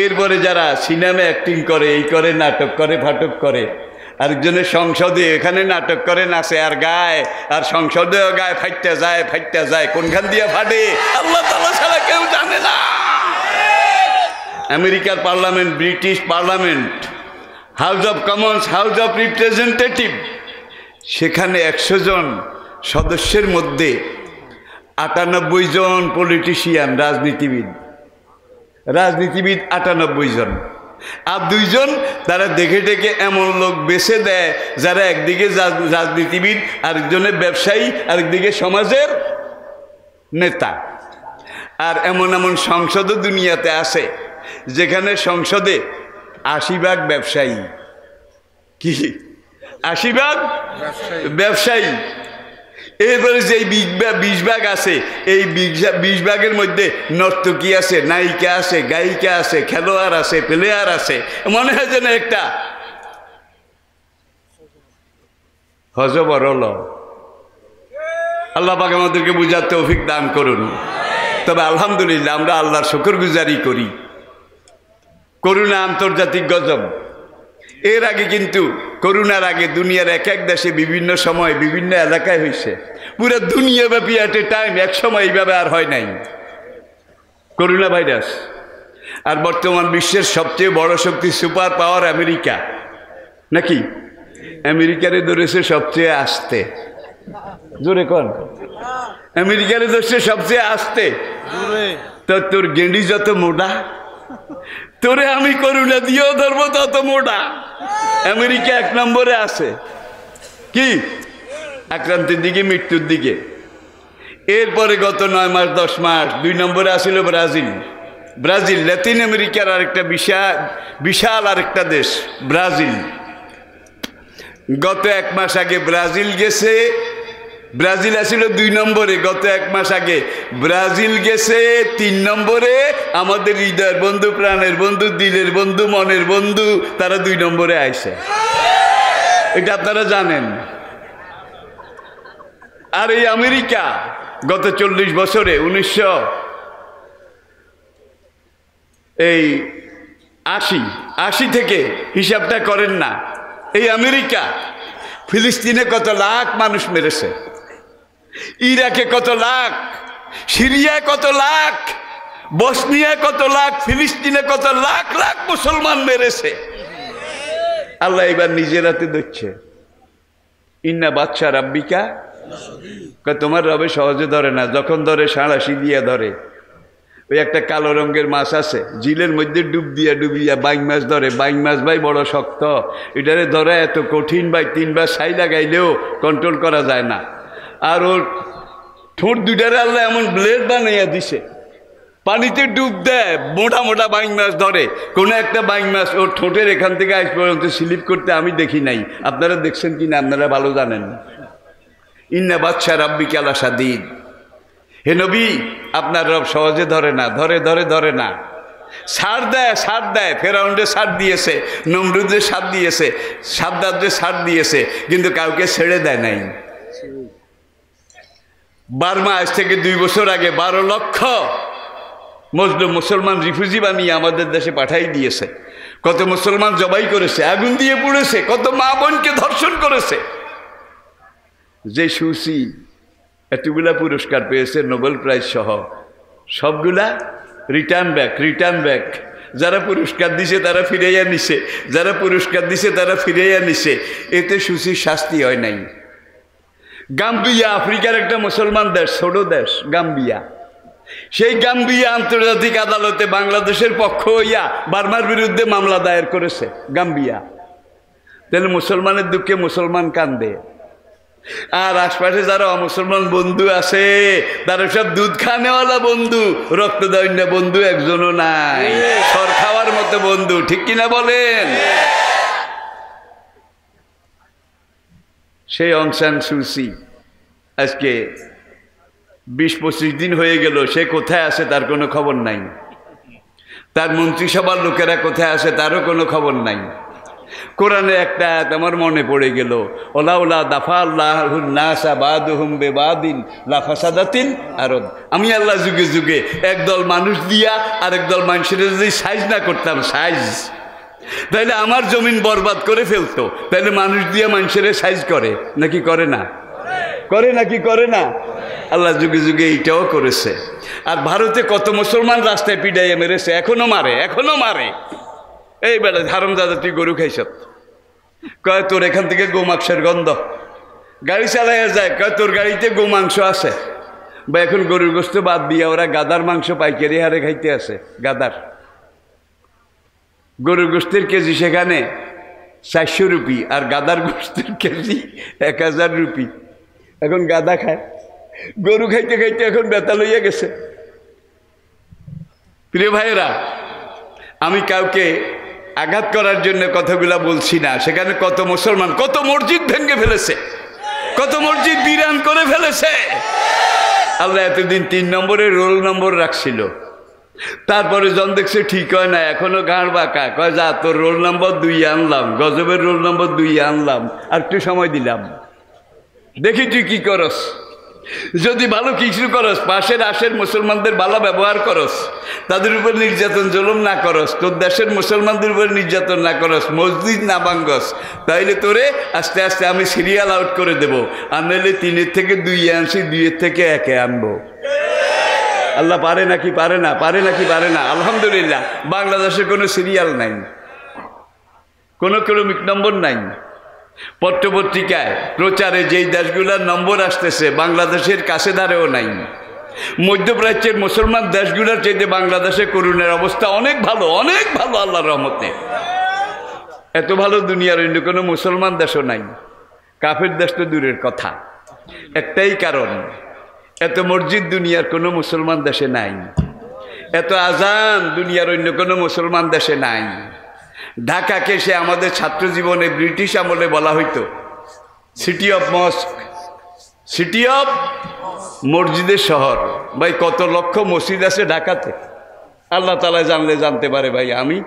এরপরে যারা সিনেমা অ্যাক্টিং করে, এই করে, নাটক করে, ফাটক করে, আরেকজনের সংসদে এখানে নাটক করে, নাচে আর গায়, আর সংসদেও গায়ে ফাইটটা যায়, কোনখান দিয়ে ফাটে আল্লাহ তাআলা ছাড়া কেউ জানে না। আমেরিকার parliament, British parliament, house of Commons, house of representative, সেখানে 100 জন সদস্যের মধ্যে 98 জন পলিটিশিয়ান, রাজনীতিবিদ 98 জন, আর 2 জন তারা দেখে দেখে এমন লোক বেছে দেয় যারা একদিকে রাজনীতিবিদ, আরেকজনের ব্যবসায়ী, আরেকদিকে সমাজের নেতা। আর এমন এমন সংসদও দুনিয়াতে আছে যেখানে সংসদে 80% ব্যবসায়ী। কি 80% ব্যবসায়ী। এরপরে যে 20% আছে, এই 20% মধ্যে নর্তকী আছে, নায়িকা আছে, গায়িকা আছে, খেলোয়াড় আছে, প্লেয়ার আছে। মনে হয় যেন একটা হজবরল। আল্লাহ পাক আমাদেরকে বুঝার তৌফিক দান করুন। তবে আলহামদুলিল্লাহ আমরা আল্লাহর শুকরগুজারি করি। করোনা আন্তর্জাতিক গজব। এর আগে কিন্তু করোনার আগে দুনিয়ার এক এক দেশে বিভিন্ন সময় বিভিন্ন এলাকায় হয়েছে, পুরো দুনিয়াব্যাপী এট এ টাইম, এক সময় এইভাবে আর হয় নাই করোনা ভাইরাস। আর বর্তমান বিশ্বের সবচেয়ে বড় শক্তি, সুপার পাওয়ার আমেরিকা, নাকি? আমেরিকারে ধরেছে সবচেয়ে আস্তে, জোরে কর, আমেরিকারে ধরছে সবচেয়ে আস্তে। তো তোর গেন্ডি যত মোটা, তোরে আমি করোনা দিয়েও ধরবো তত মোটা। আমেরিকা 1 নম্বরে আছে, কি আক্রান্তের দিকে, মৃত্যুর দিকে। এরপরে গত 9 মাস 10 মাস 2 নম্বরে আসিল ব্রাজিল, লাতিন আমেরিকার আরেকটা বিশাল আরেকটা দেশ ব্রাজিল। গত 1 মাস আগে ব্রাজিল গেছে, ব্রাজিল আসিল 2 নম্বরে, গত 1 মাস আগে ব্রাজিল গেছে 3 নম্বরে। আমাদের হৃদয়ের বন্ধু, প্রাণের বন্ধু, দিলের বন্ধু, মনের বন্ধু, তারা 2 নম্বরে আইছে, এটা আপনারা জানেন। আর এই আমেরিকা গত 40 বছরে 1980 থেকে হিসাবটা করেন না, এই আমেরিকা ফিলিস্তিনে কত লাখ মানুষ মেরেছে, ইরাকে কত লাখ, সিরিয়ায় কত লাখ, বসনিয়া কত লাখ, ফিলিস্তিনে কত লাখ লাখ মুসলমান মেরেছে। আল্লাহ এবার নিজের হাতে ধরছে। ইন্না বাচ্চা রাব্বিকা, তোমার রবে সহজে ধরে না, যখন ধরে সাঁড়াশি দিয়ে ধরে। ওই একটা কালো রঙের মাছ আছে, জিলের মধ্যে ডুবিয়া বাইং মাছ ধরে। বাইং মাছ ভাই বড় শক্ত, এটারে ধরা এত কঠিন ভাই, 3 বার ছাই লাগাইলেও কন্ট্রোল করা যায় না। আর ওর ঠোঁট দুইটারে আল্লাহ এমন ব্লেড বানাইয়া দিছে, পানিতে ডুব দেয়, মোটা মোটা বাইং মাছ ধরে। কোনো একটা বাইং মাছ ওর ঠোঁটের এখান থেকে আজ পর্যন্ত স্লিপ করতে আমি দেখি নাই। আপনারা দেখছেন কিনা আপনারা ভালো জানেন। ইন্না বাচ্চা রাব্বিকা লাশাদীদ। হে নবী, আপনার রব সহজে ধরে না, ধরে না, ছাড় দেয়। ফেরাউনরে ছাড় দিয়েছে, নমরুদে ছাড় দিয়েছে, সাদ্দাদে ছাড় দিয়েছে, কিন্তু কাউকে ছেড়ে দেয় নাই। বার্মা আজ থেকে 2 বছর আগে 12 লক্ষ মুসলমান রিফিউজি বানিয়ে আমাদের দেশে পাঠাই দিয়েছে। কত মুসলমান জবাই করেছে, আগুন দিয়ে পুড়েছে, কত মা বোনকে ধর্ষণ করেছে। যে সুসি এতগুলা পুরস্কার পেয়েছে, নোবেল প্রাইজ সহ, সবগুলা রিটার্ন ব্যাক। যারা পুরস্কার দিছে তারা ফিরাইয়া নিছে, যারা পুরস্কার দিছে তারা ফিরাইয়া নিছে। এতে সুসির শাস্তি হয় নাই। গাম্বিয়া আফ্রিকার একটা মুসলমান দেশ, ছোট দেশ গাম্বিয়া। সেই গাম্বিয়া আন্তর্জাতিক আদালতে বাংলাদেশের পক্ষ হইয়া বার্মার বিরুদ্ধে মামলা দায়ের করেছে গাম্বিয়া। তাহলে মুসলমানের দুঃখে মুসলমান কান্দে, আর আশপাশে যারা অমুসলমান বন্ধু আছে তারা সব দুধ খানেওয়ালা বন্ধু, রক্ত দেওয়া বন্ধু একজনও নাই, সর খাওয়ার মতো বন্ধু। ঠিক কিনা বলেন? সেই অং সান সুচি আজকে 20-25 দিন হয়ে গেল, সে কোথায় আছে তার কোনো খবর নাই। তার মন্ত্রিসভার লোকেরা কোথায় আছে তারও কোনো খবর নাই। কোরআনে একটা আয়াত আমার মনে পড়ে গেল, ওলাউলা দাফা আল্লাহুন নাসা বাদুহুম বিবাদিন লাফাসাদাতিন আরদ। আমি আল্লাহ যুগে যুগে একদল মানুষ দিয়া আরেক দল মানুষের যদি সাইজ না করতাম, তাইলে আমার জমিন বরবাদ করে ফেলতো। তাইলে মানুষ দিয়া মানুষের সাইজ করে নাকি করে না? করে না? আল্লাহ যুগে যুগে এইটাও করেছে। আর ভারতে কত মুসলমান রাস্তায় পিটাইয়া মেরেছে, এখনো মারে। এই বেলা হারামজাদা, তুই গরু খাইছ, কয় তোর এখান থেকে গোমাংসের গন্ধ। গাড়ি চালাইয়া যায়, কয় তোর গাড়িতে গোমাংস আছে। বা এখন গরুর গোস্ত বাদ দিয়া ওরা গাদার মাংস পাইকারি হারে খাইতে আছে। গাদার গরুর গোস্তের কেজি সেখানে 400 রুপি, আর গাদার গোস্তের কেজি 1000 রুপি। এখন গাদা খায়, গরু খাইতে খাইতে এখন বেতা লইয়া গেছে। প্রিয় ভাইয়েরা, আমি কাউকে আঘাত করার জন্য কথাগুলা বলছি না। সেখানে কত মুসলমান কত মসজিদ ভেঙে ফেলেছে, কত মসজিদ বিরান করে ফেলেছে। আল্লাহ এতদিন 3 নম্বরের রোল নম্বর রাখছিল, তারপরে জন দেখছে ঠিক হয় না, এখনো গাঁড় বাঁকা, কয় যা তোর রোল নম্বর 2 আনলাম, গজবের রোল নম্বর 2 আনলাম, আর একটু সময় দিলাম, দেখি তুই কি করস। যদি ভালো কিছু করস, পাশের আশের মুসলমানদের ভালো ব্যবহার করস, তাদের উপর নির্যাতন জুলুম না করস, তোর দেশের মুসলমানদের উপর নির্যাতন না করস, মসজিদ না ভাঙ্গস, তাইলে তোরে আস্তে আস্তে আমি সিরিয়াল আউট করে দেব। আর নইলে 3 থেকে 2 আনছি, 2 থেকে 1 আনবো। আল্লাহ পারে নাকি পারে না? আলহামদুলিল্লাহ, বাংলাদেশে কোনো সিরিয়াল নাই, কোনো ক্রমিক নম্বর নাই। পত্রপত্রিকায় প্রচারে যেই দেশগুলোর নম্বর আসতেছে বাংলাদেশের কাছে ধারেও নাই। মধ্যপ্রাচ্যের মুসলমান দেশগুলোর চাইতে বাংলাদেশে করুণের অবস্থা অনেক ভালো আল্লাহর রহমতে। এত ভালো দুনিয়ার অন্য কোনো মুসলমান দেশও নাই, কাফের দেশ তো দূরের কথা। একটাই কারণ, এত মসজিদ দুনিয়ার কোনো মুসলমান দেশে নাই, এত আজান দুনিয়ার অন্য কোনো মুসলমান দেশে নাই। ঢাকাকে সে আমাদের ছাত্র জীবনে ব্রিটিশ আমলে বলা হইতো সিটি অফ মস্ক, সিটি অফ মসজিদের শহর। ভাই কত লক্ষ মসজিদ আছে ঢাকাতে, আল্লাহ তাআলা জানলে জানতে পারে। ভাই আমি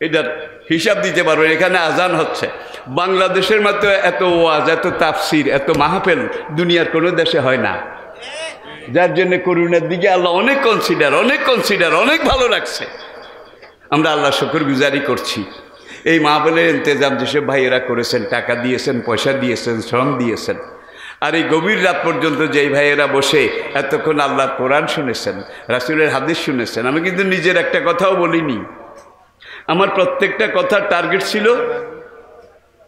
এটার হিসাব দিতে পারবো। এখানে আজান হচ্ছে, বাংলাদেশের মতো এত ওয়াজ, এত তাফসির, এত মাহফিল দুনিয়ার কোনো দেশে হয় না। যার জন্য করুণার দিকে আল্লাহ অনেক কনসিডার অনেক ভালো রাখছে। আমরা আল্লাহ শুকরগুজারি করছি। এই মাহফিলের ইন্তজাম যেসব ভাইয়েরা করেছেন, টাকা দিয়েছেন, পয়সা দিয়েছেন, শ্রম দিয়েছেন, আর এই গভীর রাত পর্যন্ত যেই ভাইয়েরা বসে এতক্ষণ আল্লাহর কোরআন শুনেছেন, রাসূলের হাদিস শুনেছেন। আমি কিন্তু নিজের একটা কথাও বলিনি, আমার প্রত্যেকটা কথার টার্গেট ছিল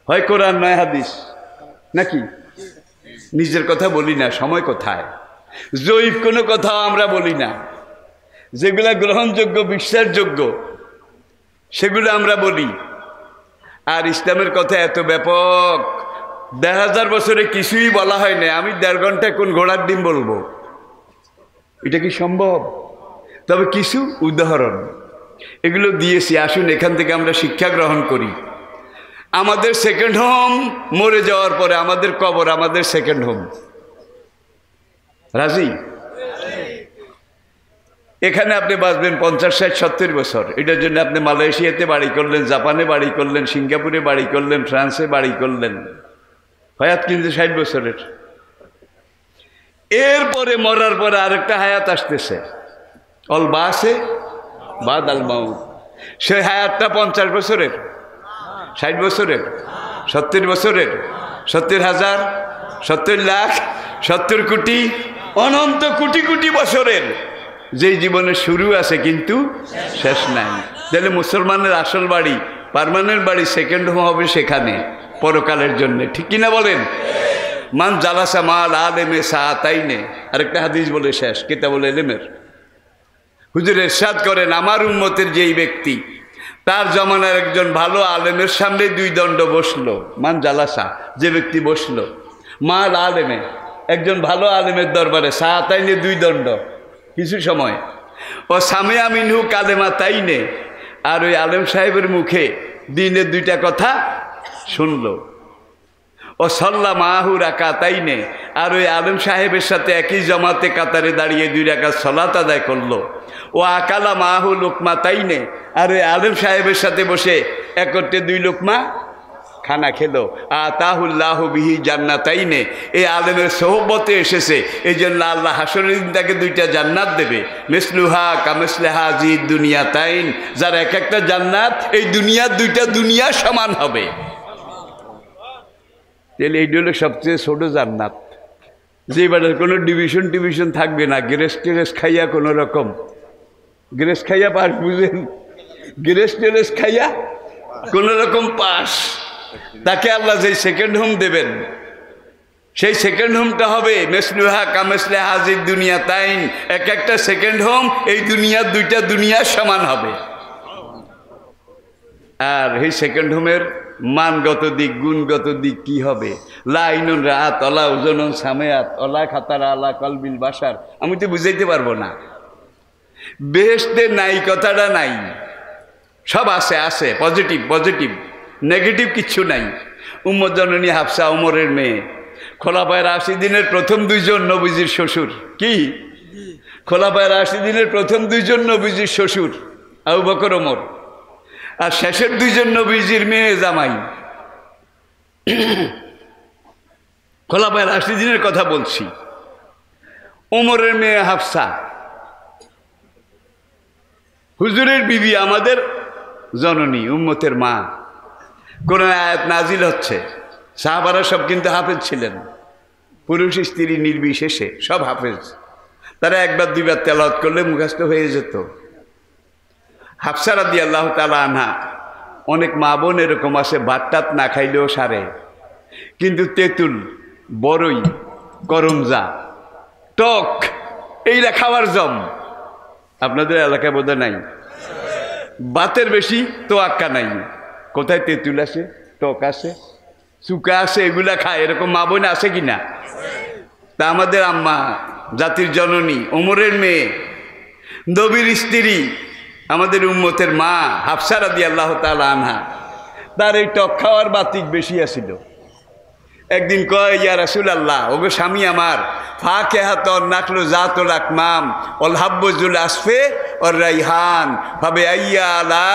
হয় কোরআন নয় হাদিস, নাকি? নিজের কথা বলি না, সময় কোথায়, জয়ীফ কোনো কথাও আমরা বলি না। যেগুলা গ্রহণযোগ্য, বিশ্বাসযোগ্য, সেগুলো আমরা বলি। আর ইসলামের কথা এত ব্যাপক, 1000 বছরে কিছুই বলা হয় না। আমি 1.5 ঘন্টায় কোন ঘোড়ার ডিম বলবো? এটা কি সম্ভব? তবে কিছু উদাহরণ এগুলো দিয়েছি। আসুন এখান থেকে আমরা শিক্ষা গ্রহণ করি। আমাদের সেকেন্ড হোম, মরে যাওয়ার পরে আমাদের কবর আমাদের সেকেন্ড হোম। রাজি? এখানে আপনি বাঁচবেন 50, 60, 70 বছর। এটার জন্য আপনি মালয়েশিয়াতে বাড়ি করলেন, জাপানে বাড়ি করলেন, সিঙ্গাপুরে বাড়ি করলেন, ফ্রান্সে বাড়ি করলেন, হায়াত কিন্তু 60 বছরের। এরপরে মরার পরে আরেকটা হায়াত আসতেছে, অল বাসে বাদ আল মাউত। সেই হায়াতটা 50 বছরের, 60 বছরের, 70 বছরের, 70,000, 70 লাখ, 70 কোটি, অনন্ত কোটি কোটি বছরের, যেই জীবনের শুরু আছে কিন্তু শেষ নাই। তাহলে মুসলমানের আসল বাড়ি, পার্মানেন্ট বাড়ি, সেকেন্ড হোম হবে সেখানে পরকালের জন্য, ঠিক কিনা বলেন? মান জালাসা মাল আলেমে সাআতাইনে, আরেকটা হাদিস বলে শেষ, কিতাবুল ইলমের। হুজুর ইরশাদ করেন, আমার উম্মতের যেই ব্যক্তি তার জমানার একজন ভালো আলেমের সামনে 2 দণ্ড বসলো, মান জালাসা, যে ব্যক্তি বসলো, মাল আলেমে, একজন ভালো আলেমের দরবারে, সাআতাইনে 2 দণ্ড কিছু সময়, ও সামিয়া মিনহু কালেমা তাইনে, আর ওই আলেম সাহেবের মুখে দিনে 2টা কথা শুনলো, ও সাল্লা মাহু রাকাতাইনে, আর ওই আলেম সাহেবের সাথে একই জমাতে কাতারে দাঁড়িয়ে 2 রাকাত সালাত আদায় করলো, ও আকালা মাহু লোকমা তাইনে, আর ওই আলেম সাহেবের সাথে বসে একত্রে 2 লোকমা খানা খেলো, আতাহুল্লাহু বিহি জান্নাতাইনে, এই আলেমের সোহবতে এসেছে, এই জন্য আল্লাহ হাসরের দিন তাকে 2টা জান্নাত দেবে, মিসলুহা কামিসলিহা জি দুনিয়াতাইন, যার এক একটা জান্নাত এই দুনিয়ার 2টা দুনিয়া সমান হবে। তাহলে এইটা হলো সবচেয়ে ছোট জান্নাত, যে এবারের কোনো ডিভিশন থাকবে না, গ্রেস খাইয়া কোনো রকম, গ্রেস খাইয়া পাস, বুঝেন, গ্রেস খাইয়া কোনো রকম পাস, তাকে আল্লাহ যেই সেকেন্ড হোম দেবেন, সেই সেকেন্ড হোমটা হবে মেসলুহা কামেসলে হাজির দুনিয়া তাইন, এক একটা সেকেন্ড হোম এই দুনিয়ার 2টা দুনিয়ার সমান হবে। আর এই সেকেন্ড হোমের মানগত দিক, গুণগত দিক কি হবে? লাইনুন রাত অলা ওজনুন সামেয়াত অলা খাতারা আলা কলবিল বাসার, আমি তো বুঝাইতে পারবো না। বেহেশতে নাই কথাটা নাই, সব আছে, আছে পজিটিভ, নেগেটিভ কিচ্ছু নাই। উম্মত জননী হাফসা, ওমরের মেয়ে, খোলাফায়ে রাশিদিনের প্রথম 2 জন নবীজির শ্বশুর, কি খোলাফায়ে রাশিদিনের প্রথম 2 জন নবীজির শ্বশুর আবু বকর, ওমর, আর শেষের 2 জন নবীজির মেয়ে জামাই। খোলাফায়ে রাশিদিনের কথা বলছি। ওমরের মেয়ে হাফসা, হুজুরের বিবি, আমাদের জননী, উম্মতের মা। কোরআন আয়াত নাজিল হচ্ছে, সাহাবারা সব কিন্তু হাফেজ ছিলেন, পুরুষ স্ত্রী নির্বিশেষে সব হাফেজ, তারা 1বার 2বার তেলাওয়াত করলে মুখস্থ হয়ে যেত। হাফসা রাদিয়াল্লাহু তাআলা আনহা, অনেক মা বোন এরকম আছে ভাত না খাইলেও সারে, কিন্তু তেঁতুল, বরই, করমজা, টক, এইটা খাওয়ার জম। আপনাদের এলাকায় বোধ নাই, ভাতের বেশি তোয়াক্কা নাই, কোথায় তেঁতুল আছে, টক আছে, চুকা আছে, এগুলা খায়, এরকম মা বোন আছে কিনা? তা আমাদের আম্মা, জাতির জননী, ওমরের মেয়ে, নবীর স্ত্রী, আমাদের উম্মতের মা হাফসা রাদিয়াল্লাহু তাআলা আনহা, তার এই টক খাওয়ার বাতিক বেশি আছিল। একদিন কয়, ইয়া রাসূলুল্লাহ, ওগো স্বামী আমার, ফাকিহাতুন নাকলু জাতুল আকমাম ওয়াল হাব্বুল আসফে ওয়ার রাইহান ফাবে আইয়া আলা,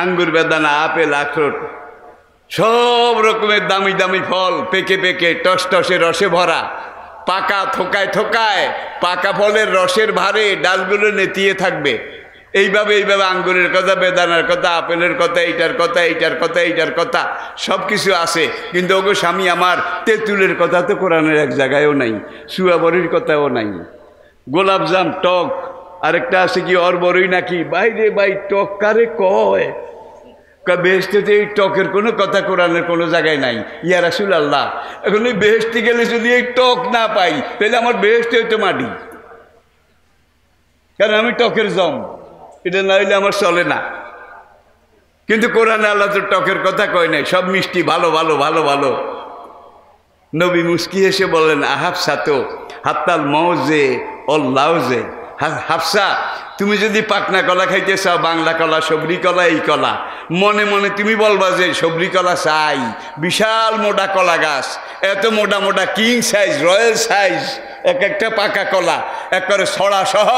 আঙ্গুর, বেদানা, আপেল, আখরোট, সব রকমের দামি দামি ফল, পেকে পেকে টসটসে রসে ভরা, পাকা থোকায় পাকা ফলের রসের ভারে ডালগুলো নেতিয়ে থাকবে। এইভাবে আঙ্গুরের কথা, বেদানার কথা, আপেলের কথা, এইটার কথা সব কিছু আছে, কিন্তু ওগো স্বামী আমার, তেঁতুলের কথা তো কোরআনের এক জায়গায়ও নাই, সুয়াবরির কথাও নাই, গোলাপজাম টক, আরেকটা আছে কি অরবরই নাকি, বাইরে বাই টক কারে কয়, বেহেশতে এই টকের কোনো কথা কোরআনের কোনো জায়গায় নাই। ইয়া রাসূলুল্লাহ, এখন এই বেহেশতে গেলে যদি এই টক না পাই, তাহলে আমার বেহেশতে হইতো মাটি, কারণ আমি টকের জম, এটা না হইলে আমার চলে না। কিন্তু কোরআনে আল্লাহ তো টকের কথা কয় নাই, সব মিষ্টি, ভালো ভালো ভালো ভালো। নবী মুস্কি হেসে বললেন, আহাফসা তো হাত্তাল মৌজে ও লাউজে, হাফসা তুমি যদি পাকনা কলা খাইতে চাও, বাংলা কলা, সবরি কলা, এই কলা, মনে মনে তুমি বলবা যে সবরি কলা চাই, বিশাল মোটা কলা গাছ, এত মোটা মোটা কিং সাইজ, রয়্যাল সাইজ এক একটা পাকা কলা একবারে ছড়া সহ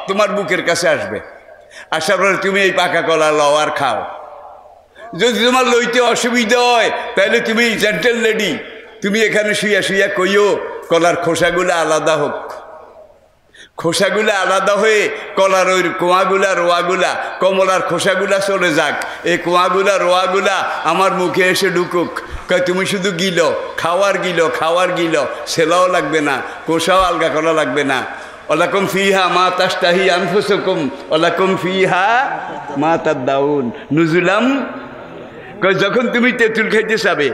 তোমার বুকের কাছে আসবে। আসার পরে তুমি এই পাকা কলা লও আর খাও। যদি তোমার লইতে অসুবিধা হয় তাহলে তুমি জেন্টেল লেডি, তুমি এখানে শুইয়া শুইয়া কইও কলার খোসাগুলো আলাদা হোক, খোসাগুলো আলাদা হয়ে কলার ওই কোয়াগুলা রোয়াগুলা, কমলার খোসাগুলা চলে যাক, এই কোয়াগুলা রোয়াগুলা আমার মুখে এসে ঢুকুক। তুমি শুধু গিলো, খাওয়ার গিলো, খাওয়ার গিলো, সেলাও লাগবে না, কোষাও আলগা করা লাগবে না। ওয়ালাকুম ফিহা মা তাশতাহি আনফুসুকুম ওয়ালাকুম ফিহা মা তাদাউন নুজুলাম। যখন তুমি তেঁতুল খাইতে যাবে,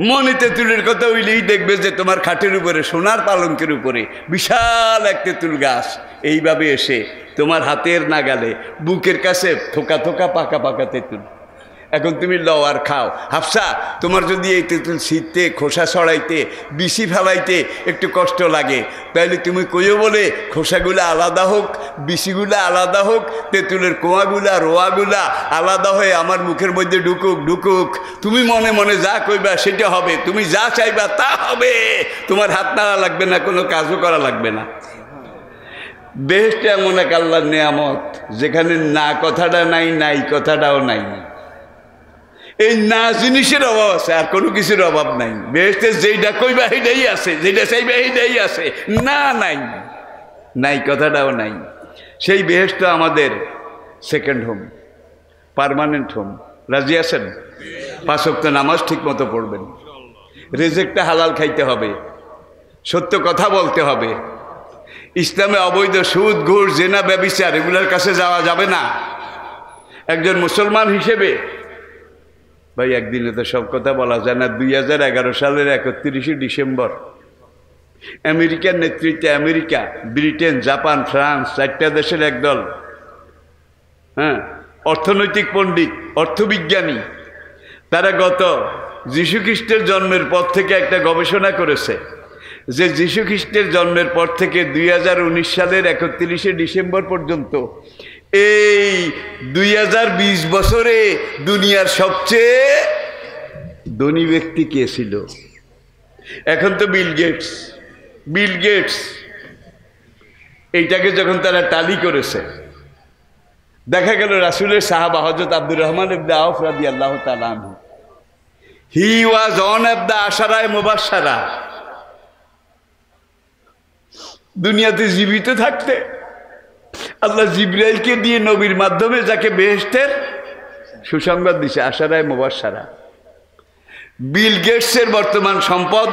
মনে তেঁতুলের কথা হইলেই দেখবে যে তোমার খাটের উপরে, সোনার পালঙ্কের উপরে বিশাল এক তেঁতুল গাছ এইভাবে এসে তোমার হাতের নাগালে, বুকের কাছে থোকা থোকা পাকা পাকা তেঁতুল। এখন তুমি লও আর খাও। হাফসা, তোমার যদি এই তেঁতুল ছিঁড়তে, খোসা ছড়াইতে, বিচি ফেলাইতে একটু কষ্ট লাগে, তাইলে তুমি কইও বলে খোসাগুলো আলাদা হোক, বিচিগুলো আলাদা হোক, তেঁতুলের কোয়াগুলা রোয়াগুলা আলাদা হয়ে আমার মুখের মধ্যে ঢুকুক ঢুকুক। তুমি মনে মনে যা কইবা সেটা হবে, তুমি যা চাইবা তা হবে, তোমার হাত নাড়া লাগবে না, কোনো কাজও করা লাগবে না। বেহেশতে এমন এক আল্লাহর নেয়ামত যেখানে না কথাটা নাই, নাই কথাটাও নাই। এই না জিনিসের অভাব আছে, আর কোনো কিছুর অভাব নাই। বেহেশতে যেইটা কইবা সেইটাই আছে, যেটা চাইবা সেইটাই আছে, না নাই, নাই কথাটাও নাই। সেই বেহেশত আমাদের সেকেন্ড হোম, পার্মানেন্ট হোম। রাজি আছেন? 5 ওয়াক্ত নামাজ ঠিক মতো পড়বেন, রিজিকটা হালাল খাইতে হবে, সত্য কথা বলতে হবে। ইসলামে অবৈধ সুদ, ঘুষ, জেনা, ব্যভিচার এগুলোর কাছে যাওয়া যাবে না। একজন মুসলমান হিসেবে ভাই, একদিনে তো সব কথা বলা যায় না। 2011 সালের 31শে ডিসেম্বর আমেরিকার নেতৃত্বে আমেরিকা, ব্রিটেন, জাপান, ফ্রান্স 4টা দেশের একদল অর্থনৈতিক পণ্ডিত, অর্থবিজ্ঞানী, তারা গত যীশু খ্রিস্টের জন্মের পর থেকে একটা গবেষণা করেছে যে যীশু খ্রিস্টের জন্মের পর থেকে 2019 সালের 31শে ডিসেম্বর পর্যন্ত এই 2020 বছরে দুনিয়ার সবচেয়ে ধনী ব্যক্তি কে ছিল? এখন তো বিল গেটস। এইটাকে যখন তারা টালি করেছে, দেখা গেল রাসূলের সাহাবা হযরত আব্দুর রহমান ইবনে আওফ রাদিয়াল্লাহু তাআলা আনহু, হি ওয়াজ ওয়ান অফ দ্য আশারায়ে মুবাশশারা। দুনিয়াতে জীবিত থাকতে আল্লাহ জিবরাইলকে দিয়ে নবীর মাধ্যমে যাকে বেহেশতের সুসংবাদ দিছে, আশারায়ে মুবাশশারা। বিল গেটসের বর্তমান সম্পদ,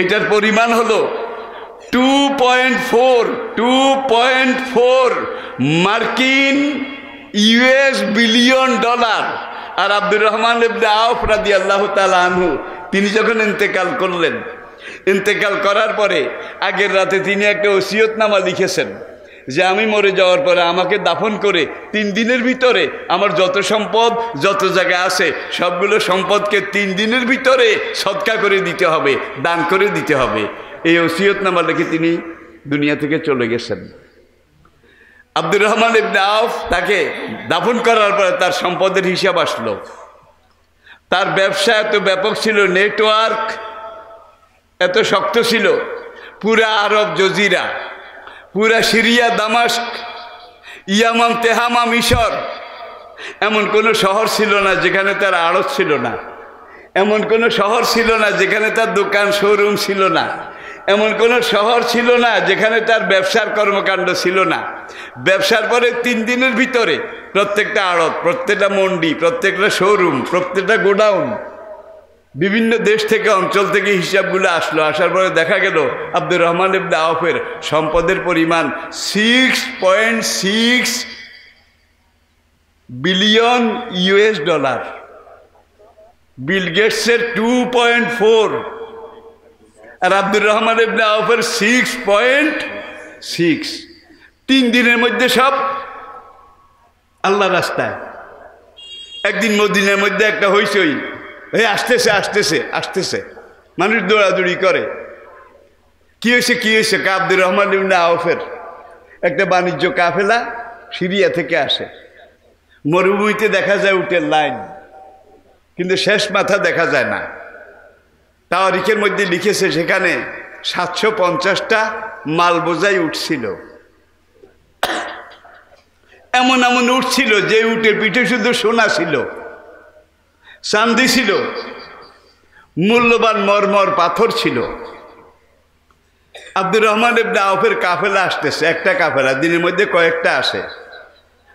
এটার পরিমাণ হলো 2.4 মার্কিন ইউএস বিলিয়ন ডলার। আর আব্দুর রহমান ইবনে আওফ রাদিয়াল্লাহু তাআলা আনহু তিনি যখন ইন্তেকাল করলেন, ইন্তেকাল করার পরে আগের রাতে তিনি একটা ওসিয়তনামা লিখেছেন যে আমি মরে যাওয়ার পরে আমাকে দাফন করে 3 দিনের ভিতরে আমার যত সম্পদ, যত জায়গা আছে সবগুলো সম্পদকে 3 দিনের ভিতরে সদকা করে দিতে হবে, দান করে দিতে হবে। এই ওসিয়তনামা লিখে তিনি দুনিয়া থেকে চলে গেছেন। আব্দুর রহমান ইবনে আওফ তাকে দাফন করার পরে তার সম্পদের হিসাব আসলো। তার ব্যবসা এত ব্যাপক ছিল, নেটওয়ার্ক এত শক্ত ছিল, পুরা আরব জজিরা, পুরা সিরিয়া, দামাস্ক, ইয়ামাম, তেহামা, মিশর, এমন কোনো শহর ছিল না যেখানে তার আড়ত ছিল না, এমন কোনো শহর ছিল না যেখানে তার দোকান শোরুম ছিল না, এমন কোনো শহর ছিল না যেখানে তার ব্যবসার কর্মকাণ্ড ছিল না। ব্যবসার পরে 3 দিনের ভিতরে প্রত্যেকটা আড়ত, প্রত্যেকটা মন্ডি, প্রত্যেকটা শোরুম, প্রত্যেকটা গোডাউন, বিভিন্ন দেশ থেকে, অঞ্চল থেকে হিসাবগুলো আসলো। আসার পরে দেখা গেল আব্দুর রহমান ইবনে আওফের সম্পদের পরিমাণ 6.6 বিলিয়ন ইউএস ডলার, বিল গেটসের 2.4, আর আব্দুর রহমান ইবনে আওফের 6.6। 3 দিনের মধ্যে সব আল্লাহ রাস্তায়। একদিন মদিনার মধ্যে একটা হইচই, এই আসতেছে আসতেছে আসতেছে, মানুষ দৌড়াদৌড়ি করে। কি হয়েছে কি হয়েছে? আব্দুর রহমান ইবনে আওফের একটা বাণিজ্য কাফেলা সিরিয়া থেকে আসে, মরুভূমিতে দেখা যায় উটের লাইন, কিন্তু শেষ মাথা দেখা যায় না। তাওয়ারিখের মধ্যে লিখেছে সেখানে 750টা মাল বোঝাই উঠছিল। এমন এমন উট ছিল যে উটের পিঠে শুধু সোনা ছিল, চাঁদি ছিল, মূল্যবান মরমর পাথর ছিল। আব্দুর রহমান ইবনে আওফের কাফেলা আসতেছে, একটা কাফেলা, দিনের মধ্যে কয়েকটা আসে,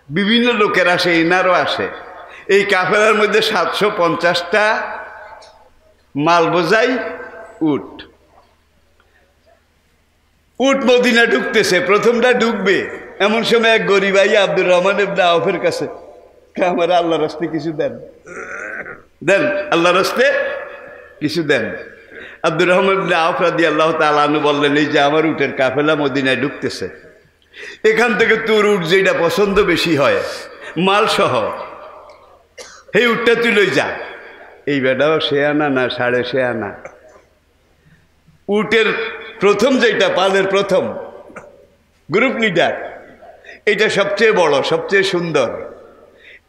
বিভিন্ন লোকের আসে, ইনারও আসে। এই কাফেলার মধ্যে 750টা মাল বোঝাই উট। উট মদিনা ঢুকতেছে, প্রথমটা ঢুকবে, এমন সময় এক গরিব ভাই আব্দুর রহমান ইবনে আওফের কাছে, আমার আল্লাহর রাস্তে কিছু দেন, দেন আল্লাহর রাস্তে কিছু দেন। আব্দুর রহমান ইবনে আওফ রাদিয়াল্লাহু তাআলা আনহু বললেন, এই যে আমার উটের কাফেলা মদিনায় ঢুকতেছে, এখান থেকে তোর উট যেটা পছন্দ বেশি হয় মাল সহ, এই উটটা তুই লই যা। এই বেটাও সে আনা না, 6.5 আনা। উটের প্রথম যেটা, পালের প্রথম গ্রুপ লিডার, এটা সবচেয়ে বড়, সবচেয়ে সুন্দর,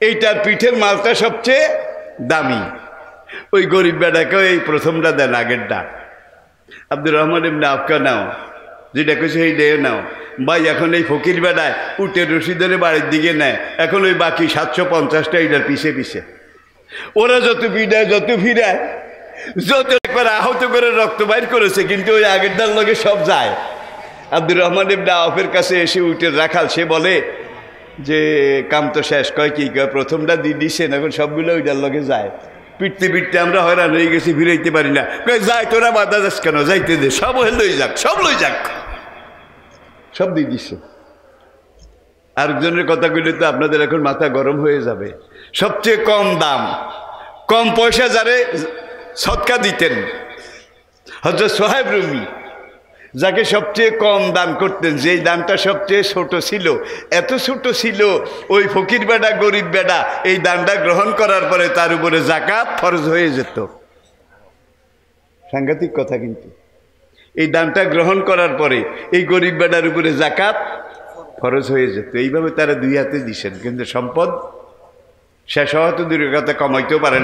এইটার পিঠের মালটা সবচেয়ে দামি। ওই গরিব বেটাকে এই প্রথমটা দেন, আগেরটা। আব্দুর রহমান ইবনে আওফকে নাও, যেটা কেছে এই ডে নাও। ভাই এখন এই ফকির বেটায় উটের রশি ধরে বাড়ির দিকে নেয়, এখন ওই বাকি 750টা এটার পিছে পিছে। ওরা যত পিড়ায়, যত ফিরায়, যত একবার আহত করে রক্ত বাইর করেছে, কিন্তু ওই আগেরটার লগে সব যায়। আব্দুর রহমান ইবনে আওফের কাছে এসে উটের রাখাল, সে বলে যে কাম তো শেষ। কয় কি? কয় প্রথমটা দিয়ে দিচ্ছেন, এখন সবগুলো ওইটার লগে যায়। পিটতে পিটতে আমরা হয়রান হয়ে গেছি, ফিরাইতে পারি না। কয় যাই, তোরা বাধা যাস কেন, যাইতে দে, সব লই যাক, সব লই যাক, সব দিয়ে দিচ্ছে। আরেকজনের কথা কইলে তো আপনাদের এখন মাথা গরম হয়ে যাবে। সবচেয়ে কম দাম, কম পয়সা যারে সদকা দিতেন, হযরত সোহাইব রুমি, যাকে সবচেয়ে কম দান করতেন, যেই দানটা সবচেয়ে ছোট ছিল, এত ছোট ছিল, ওই ফকির বেটা, গরিব বেটা এই দানটা গ্রহণ করার পরে তার উপরে যাকাত ফরজ হয়ে যেত। সাংঘাতিক কথা। কিন্তু এই দানটা গ্রহণ করার পরে এই গরিব বেটার উপরে যাকাত ফরজ হয়ে যেত। এইভাবে তারা 2 হাতে দিছেন, কিন্তু সম্পদ শেষ হওয়া তো দূরের কথা, কমাইতেও পারেন।